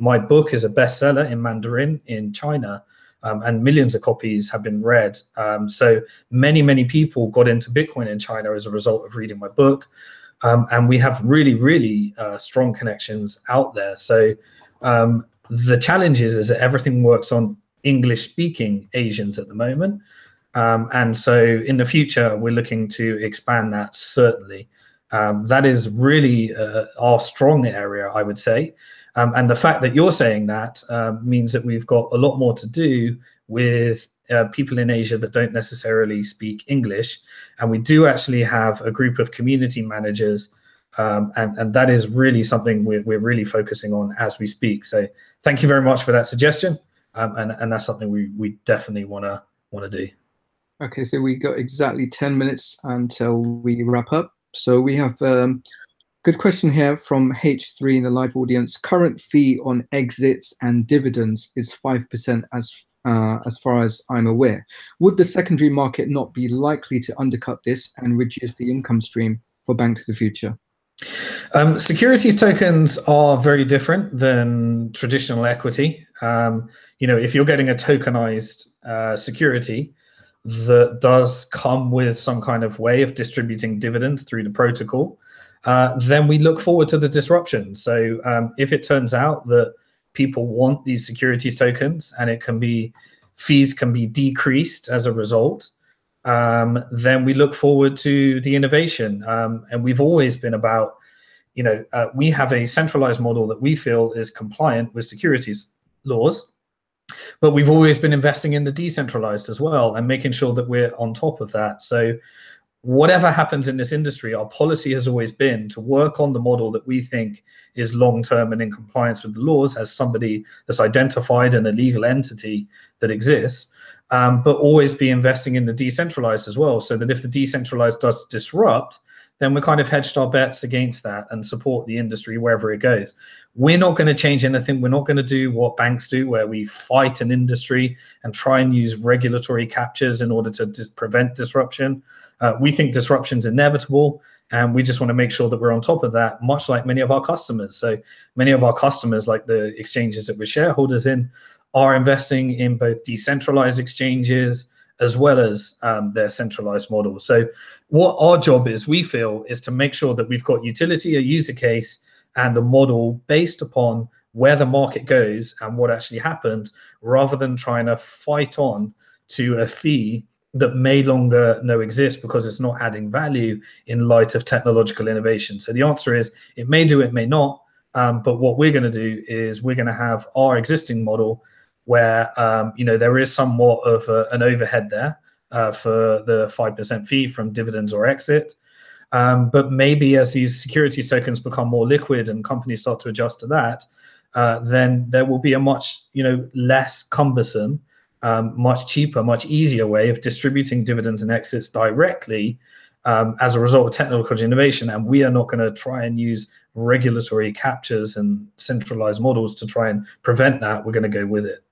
my book is a bestseller in Mandarin in China. and millions of copies have been read. So many people got into Bitcoin in China as a result of reading my book. And we have really strong connections out there. So the challenge is that everything works on English-speaking Asians at the moment. And so in the future, we're looking to expand that, certainly. That is really our strong area, I would say. And the fact that you're saying that means that we've got a lot more to do with people in Asia that don't necessarily speak English. And we do actually have a group of community managers, and that is really something we're really focusing on as we speak. So thank you very much for that suggestion. And that's something we definitely want to do. Okay, so we got exactly 10 minutes until we wrap up. So we have good question here from H3 in the live audience. Current fee on exits and dividends is 5% as far as I'm aware. Would the secondary market not be likely to undercut this and reduce the income stream for Bank to the Future? Securities tokens are very different than traditional equity. If you're getting a tokenized security that does come with some kind of way of distributing dividends through the protocol, then we look forward to the disruption. So if it turns out that people want these securities tokens and fees can be decreased as a result, then we look forward to the innovation. And we've always been about, we have a centralized model that we feel is compliant with securities laws, but we've always been investing in the decentralized as well and making sure that we're on top of that. So whatever happens in this industry, our policy has always been to work on the model that we think is long-term and in compliance with the laws as somebody that's identified in a legal entity that exists, but always be investing in the decentralized as well, so that if the decentralized does disrupt, then we're kind of hedged our bets against that and support the industry wherever it goes. We're not going to change anything. We're not going to do what banks do, where we fight an industry and try and use regulatory captures in order to prevent disruption. We think disruption is inevitable, and we just want to make sure that we're on top of that, much like many of our customers. So many of our customers, like the exchanges that we're shareholders in, are investing in both decentralized exchanges as well as their centralized models. So what our job is, we feel, is to make sure that we've got utility, a user case, and a model based upon where the market goes and what actually happens, rather than trying to fight on to a fee that may longer no exist because it's not adding value in light of technological innovation. So the answer is, it may do, it may not. But what we're going to do is we're going to have our existing model where there is somewhat of an overhead there for the 5% fee from dividends or exit. But maybe as these securities tokens become more liquid and companies start to adjust to that, then there will be a much less cumbersome, much cheaper, much easier way of distributing dividends and exits directly as a result of technological innovation. And we are not going to try and use regulatory captures and centralized models to try and prevent that. We're going to go with it.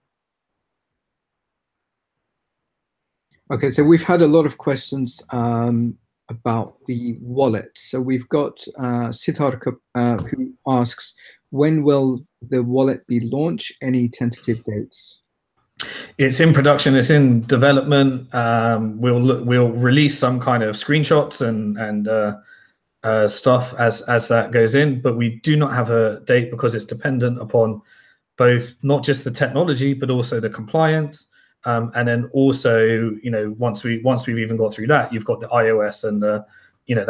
Okay, so we've had a lot of questions about the wallet. So we've got Siddhartha who asks, when will the wallet be launched? Any tentative dates? It's in production. It's in development. We'll release some kind of screenshots and stuff as that goes in, but we do not have a date because it's dependent upon both not just the technology but also the compliance. And then also, once we've even got through that, you've got the iOS and the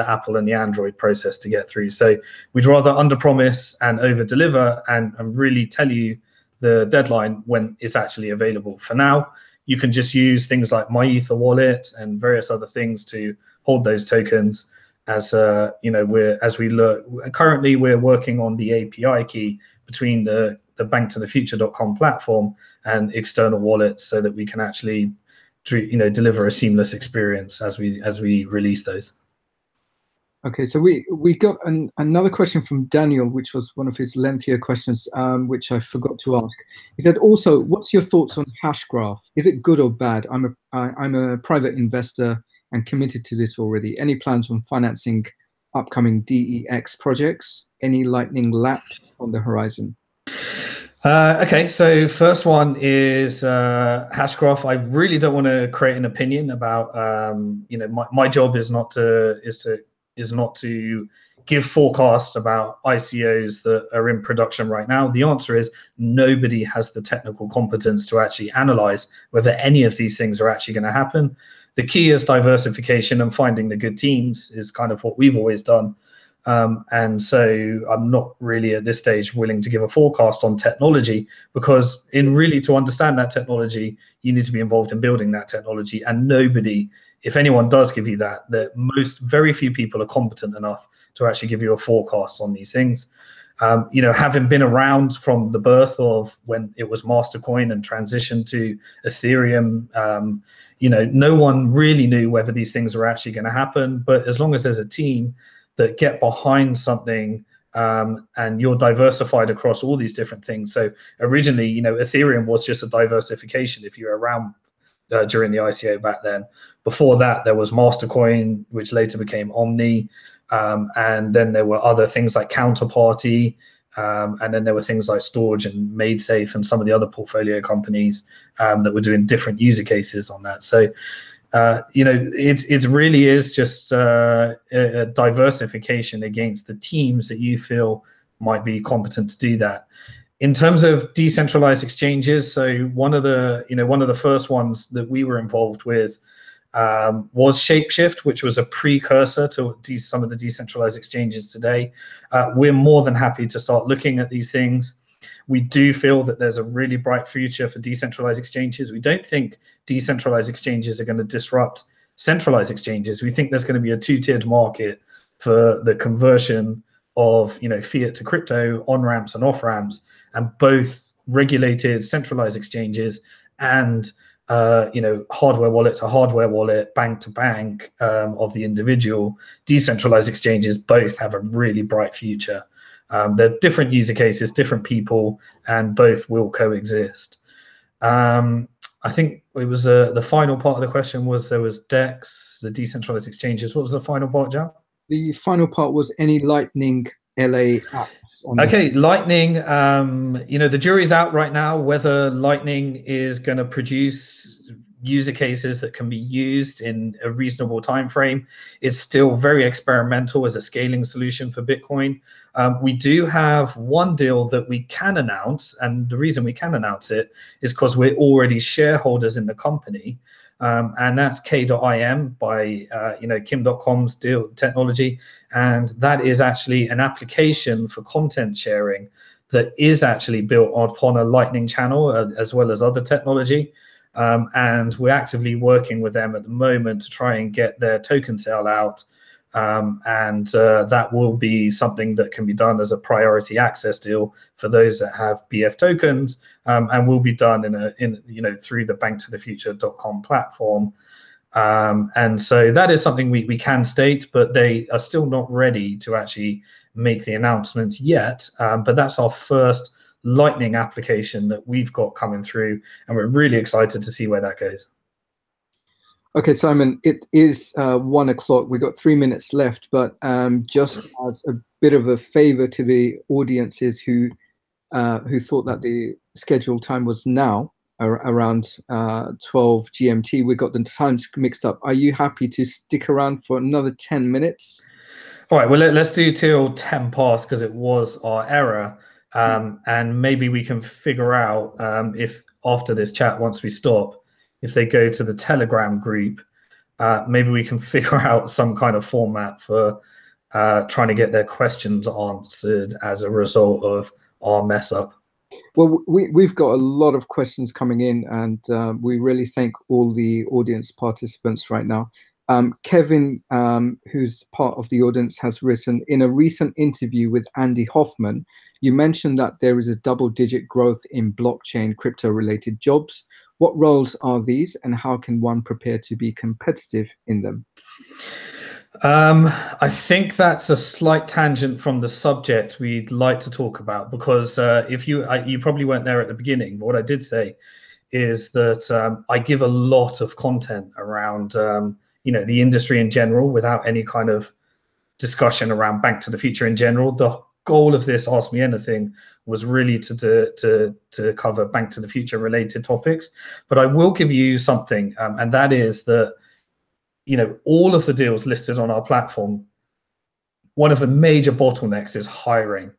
Apple and the Android process to get through. So we'd rather underpromise and overdeliver and really tell you the deadline when it's actually available. For now, you can just use things like My Ether wallet and various other things to hold those tokens. As currently we're working on the API key between the BnkToTheFuture.com platform and external wallets, so that we can actually deliver a seamless experience as we release those. Okay, so we got another question from Daniel, which was one of his lengthier questions, which I forgot to ask. He said, also, what's your thoughts on Hashgraph? Is it good or bad? I'm a private investor and committed to this already. Any plans on financing upcoming DEX projects? Any lightning laps on the horizon? Okay, so first one is Hashgraph. I really don't want to create an opinion about. My job is not to give forecasts about ICOs that are in production right now. The answer is nobody has the technical competence to actually analyze whether any of these things are actually going to happen. The key is diversification, and finding the good teams is kind of what we've always done. And so I'm not really at this stage willing to give a forecast on technology, because to understand that technology, you need to be involved in building that technology. And nobody, if anyone does give you that very few people are competent enough to actually give you a forecast on these things. Having been around from the birth of when it was Mastercoin and transitioned to Ethereum, no one really knew whether these things were actually going to happen. But as long as there's a team that get behind something, and you're diversified across all these different things. So originally, Ethereum was just a diversification if you were around during the ICO back then. Before that, there was Mastercoin, which later became Omni. And then there were other things like Counterparty. And then there were things like Storage and MadeSafe and some of the other portfolio companies that were doing different user cases on that. So it really is just a diversification against the teams that you feel might be competent to do that. In terms of decentralized exchanges, so one of the first ones that we were involved with was Shapeshift, which was a precursor to some of the decentralized exchanges today. We're more than happy to start looking at these things. We do feel that there's a really bright future for decentralized exchanges. We don't think decentralized exchanges are going to disrupt centralized exchanges. We think there's going to be a two-tiered market for the conversion of fiat to crypto, on-ramps and off-ramps, and both regulated centralized exchanges and hardware wallet to hardware wallet, bank to bank of the individual decentralized exchanges both have a really bright future. They're different user cases, different people, and both will coexist. I think it was the final part of the question was there was DEX, the decentralized exchanges. What was the final part, John? The final part was any Lightning LA apps. Okay, Lightning, the jury's out right now whether Lightning is going to produce user cases that can be used in a reasonable time frame. It's still very experimental as a scaling solution for Bitcoin. We do have one deal that we can announce, and the reason we can announce it is because we're already shareholders in the company. And that's K.im by Kim.com's deal technology, and that is actually an application for content sharing that is actually built upon a Lightning channel as well as other technology. And we're actively working with them at the moment to try and get their token sale out. And that will be something that can be done as a priority access deal for those that have BF tokens, and will be done through the BnkToTheFuture.com platform. And so that is something we can state, but they are still not ready to actually make the announcements yet. But that's our first Lightning application that we've got coming through, and we're really excited to see where that goes. Okay, Simon, it is 1 o'clock. We've got 3 minutes left, but just as a bit of a favor to the audiences who thought that the scheduled time was now around 12 GMT, we got the times mixed up. Are you happy to stick around for another 10 minutes? All right, well, let's do till 10 past because it was our error. And maybe we can figure out if after this chat, once we stop, if they go to the Telegram group, maybe we can figure out some kind of format for trying to get their questions answered as a result of our mess up. Well, we've got a lot of questions coming in, and we really thank all the audience participants right now. Kevin, who's part of the audience, has written, in a recent interview with Andy Hoffman, you mentioned that there is a double-digit growth in blockchain crypto-related jobs. What roles are these, and how can one prepare to be competitive in them? I think that's a slight tangent from the subject we'd like to talk about, because if you probably weren't there at the beginning, but what I did say is that I give a lot of content around the industry in general without any kind of discussion around Bank to the Future in general. goal of this Ask Me Anything was really to cover Bank to the Future related topics. But I will give you something, and that is that, you know, all of the deals listed on our platform, one of the major bottlenecks is hiring.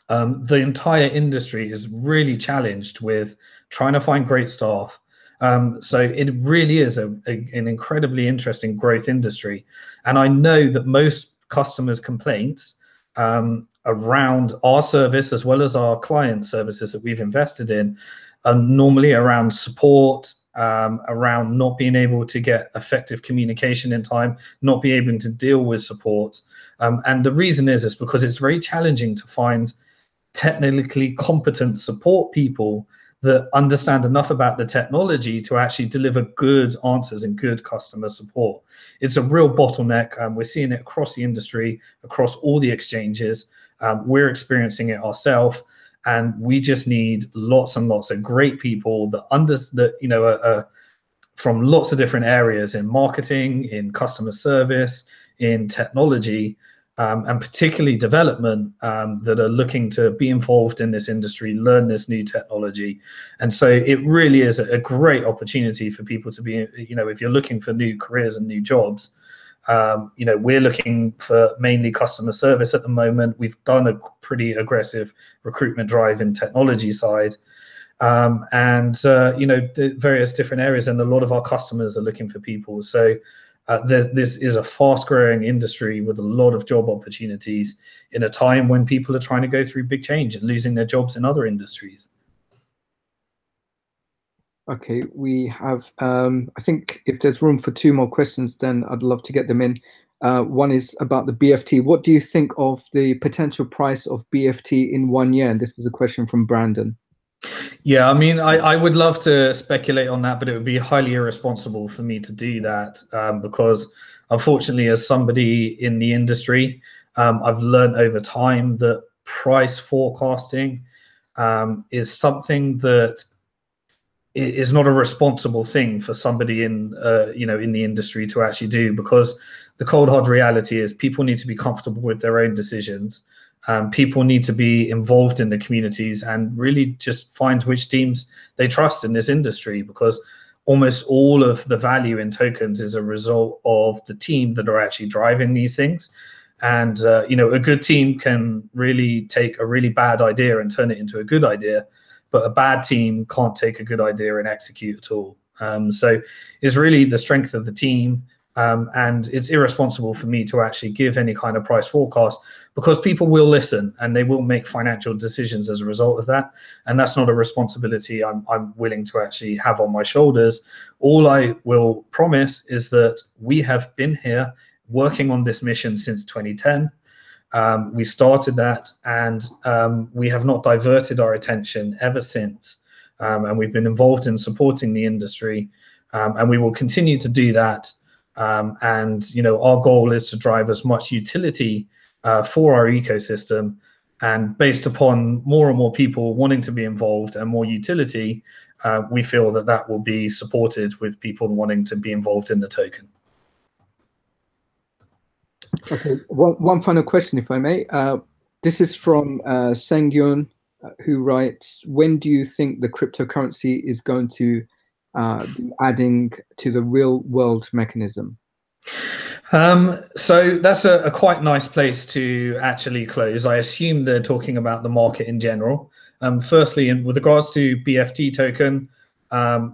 The entire industry is really challenged with trying to find great staff. So it really is an incredibly interesting growth industry. And I know that most customers' complaints around our service, as well as our client services that we've invested in, are normally around support, around not being able to get effective communication in time, not being able to deal with support. And the reason is because it's very challenging to find technically competent support people that understand enough about the technology to actually deliver good answers and good customer support. It's a real bottleneck. We're seeing it across the industry, across all the exchanges. We're experiencing it ourselves, and we just need lots and lots of great people that from lots of different areas in marketing, in customer service, in technology, and particularly development, that are looking to be involved in this industry, learn this new technology. And so it really is a great opportunity for people to be, you know, if you're looking for new careers and new jobs, you know, we're looking for mainly customer service at the moment. We've done a pretty aggressive recruitment drive in technology side. You know, the various different areas, and a lot of our customers are looking for people. So this is a fast-growing industry with a lot of job opportunities in a time when people are trying to go through big change and losing their jobs in other industries. Okay, we have, I think if there's room for 2 more questions, then I'd love to get them in. One is about the BFT. What do you think of the potential price of BFT in 1 year? And this is a question from Brandon. Yeah, I mean, I would love to speculate on that, but it would be highly irresponsible for me to do that, because unfortunately, as somebody in the industry, I've learned over time that price forecasting is something that is not a responsible thing for somebody in you know, in the industry to actually do, because the cold hard reality is people need to be comfortable with their own decisions. People need to be involved in the communities and really just find which teams they trust in this industry, because almost all of the value in tokens is a result of the team that are actually driving these things. And you know, a good team can really take a really bad idea and turn it into a good idea, but a bad team can't take a good idea and execute at all. So it's really the strength of the team. And it's irresponsible for me to actually give any kind of price forecast, because people will listen and they will make financial decisions as a result of that. And that's not a responsibility I'm willing to actually have on my shoulders. All I will promise is that we have been here working on this mission since 2010. We started that, and we have not diverted our attention ever since. And we've been involved in supporting the industry, and we will continue to do that. And you know, our goal is to drive as much utility for our ecosystem, and based upon more and more people wanting to be involved and more utility, we feel that that will be supported with people wanting to be involved in the token. Okay, one final question, if I may. This is from Sengyun, who writes, when do you think the cryptocurrency is going to be adding to the real world mechanism? So that's a quite nice place to actually close. I assume they're talking about the market in general. Firstly, with regards to BFT token,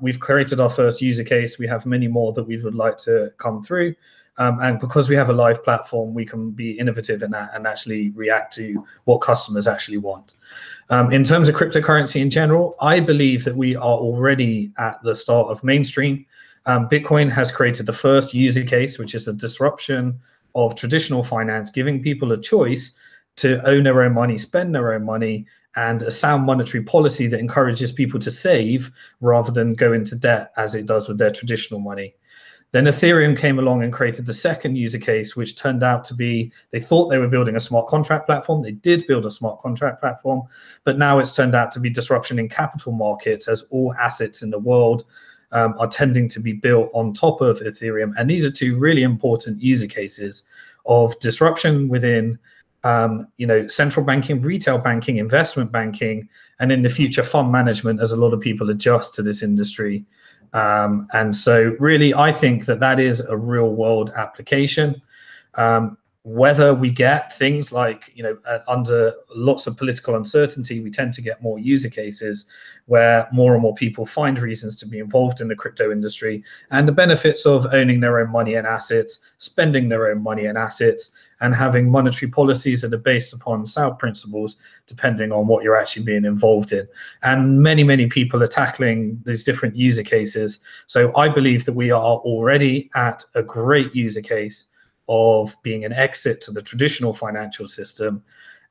we've created our first user case. We have many more that we would like to come through. And because we have a live platform, we can be innovative in that and actually react to what customers actually want. In terms of cryptocurrency in general, I believe that we are already at the start of mainstream. Bitcoin has created the first user case, which is a disruption of traditional finance, giving people a choice to own their own money, spend their own money, and a sound monetary policy that encourages people to save rather than go into debt as it does with their traditional money. Then Ethereum came along and created the second user case, which turned out to be, they thought they were building a smart contract platform. They did build a smart contract platform, but now it's turned out to be disruption in capital markets, as all assets in the world are tending to be built on top of Ethereum. And these are two really important user cases of disruption within central banking, retail banking, investment banking, and in the future fund management, as a lot of people adjust to this industry. And so really, I think that is a real world application. Whether we get things like, under lots of political uncertainty, we tend to get more user cases where more and more people find reasons to be involved in the crypto industry, and the benefits of owning their own money and assets, spending their own money and assets, and having monetary policies that are based upon sound principles, depending on what you're actually being involved in. And many, many people are tackling these different user cases. So I believe that we are already at a great user case of being an exit to the traditional financial system.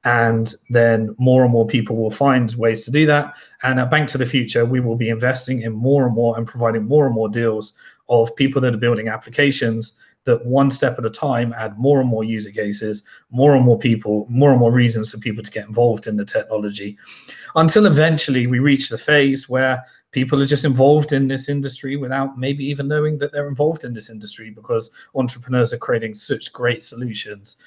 And then more and more people will find ways to do that. And at Bank to the Future, we will be investing in more and more and providing more and more deals of people that are building applications that one step at a time add more and more user cases, more and more people, more and more reasons for people to get involved in the technology, until eventually we reach the phase where people are just involved in this industry without maybe even knowing that they're involved in this industry, because entrepreneurs are creating such great solutions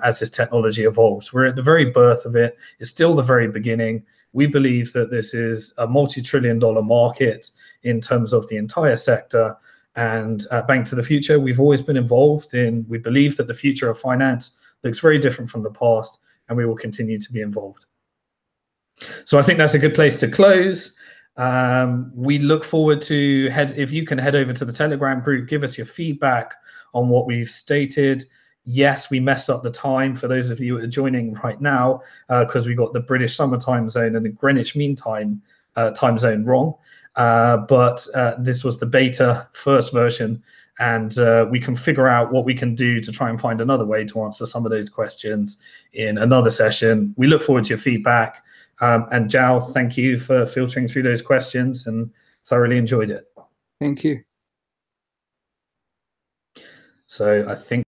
as this technology evolves. We're at the very birth of it. It's still the very beginning. We believe that this is a multi-trillion-dollar market in terms of the entire sector. And at Bank to the Future, we've always been involved in, we believe that the future of finance looks very different from the past, and we will continue to be involved. So I think that's a good place to close. We look forward to if you can head over to the Telegram group, give us your feedback on what we've stated. Yes, we messed up the time for those of you who are joining right now, because we got the British summer time zone and the Greenwich Mean Time time zone wrong. But this was the beta first version, and we can figure out what we can do to try and find another way to answer some of those questions in another session. We look forward to your feedback. And Jao, thank you for filtering through those questions, and thoroughly enjoyed it. Thank you. So I think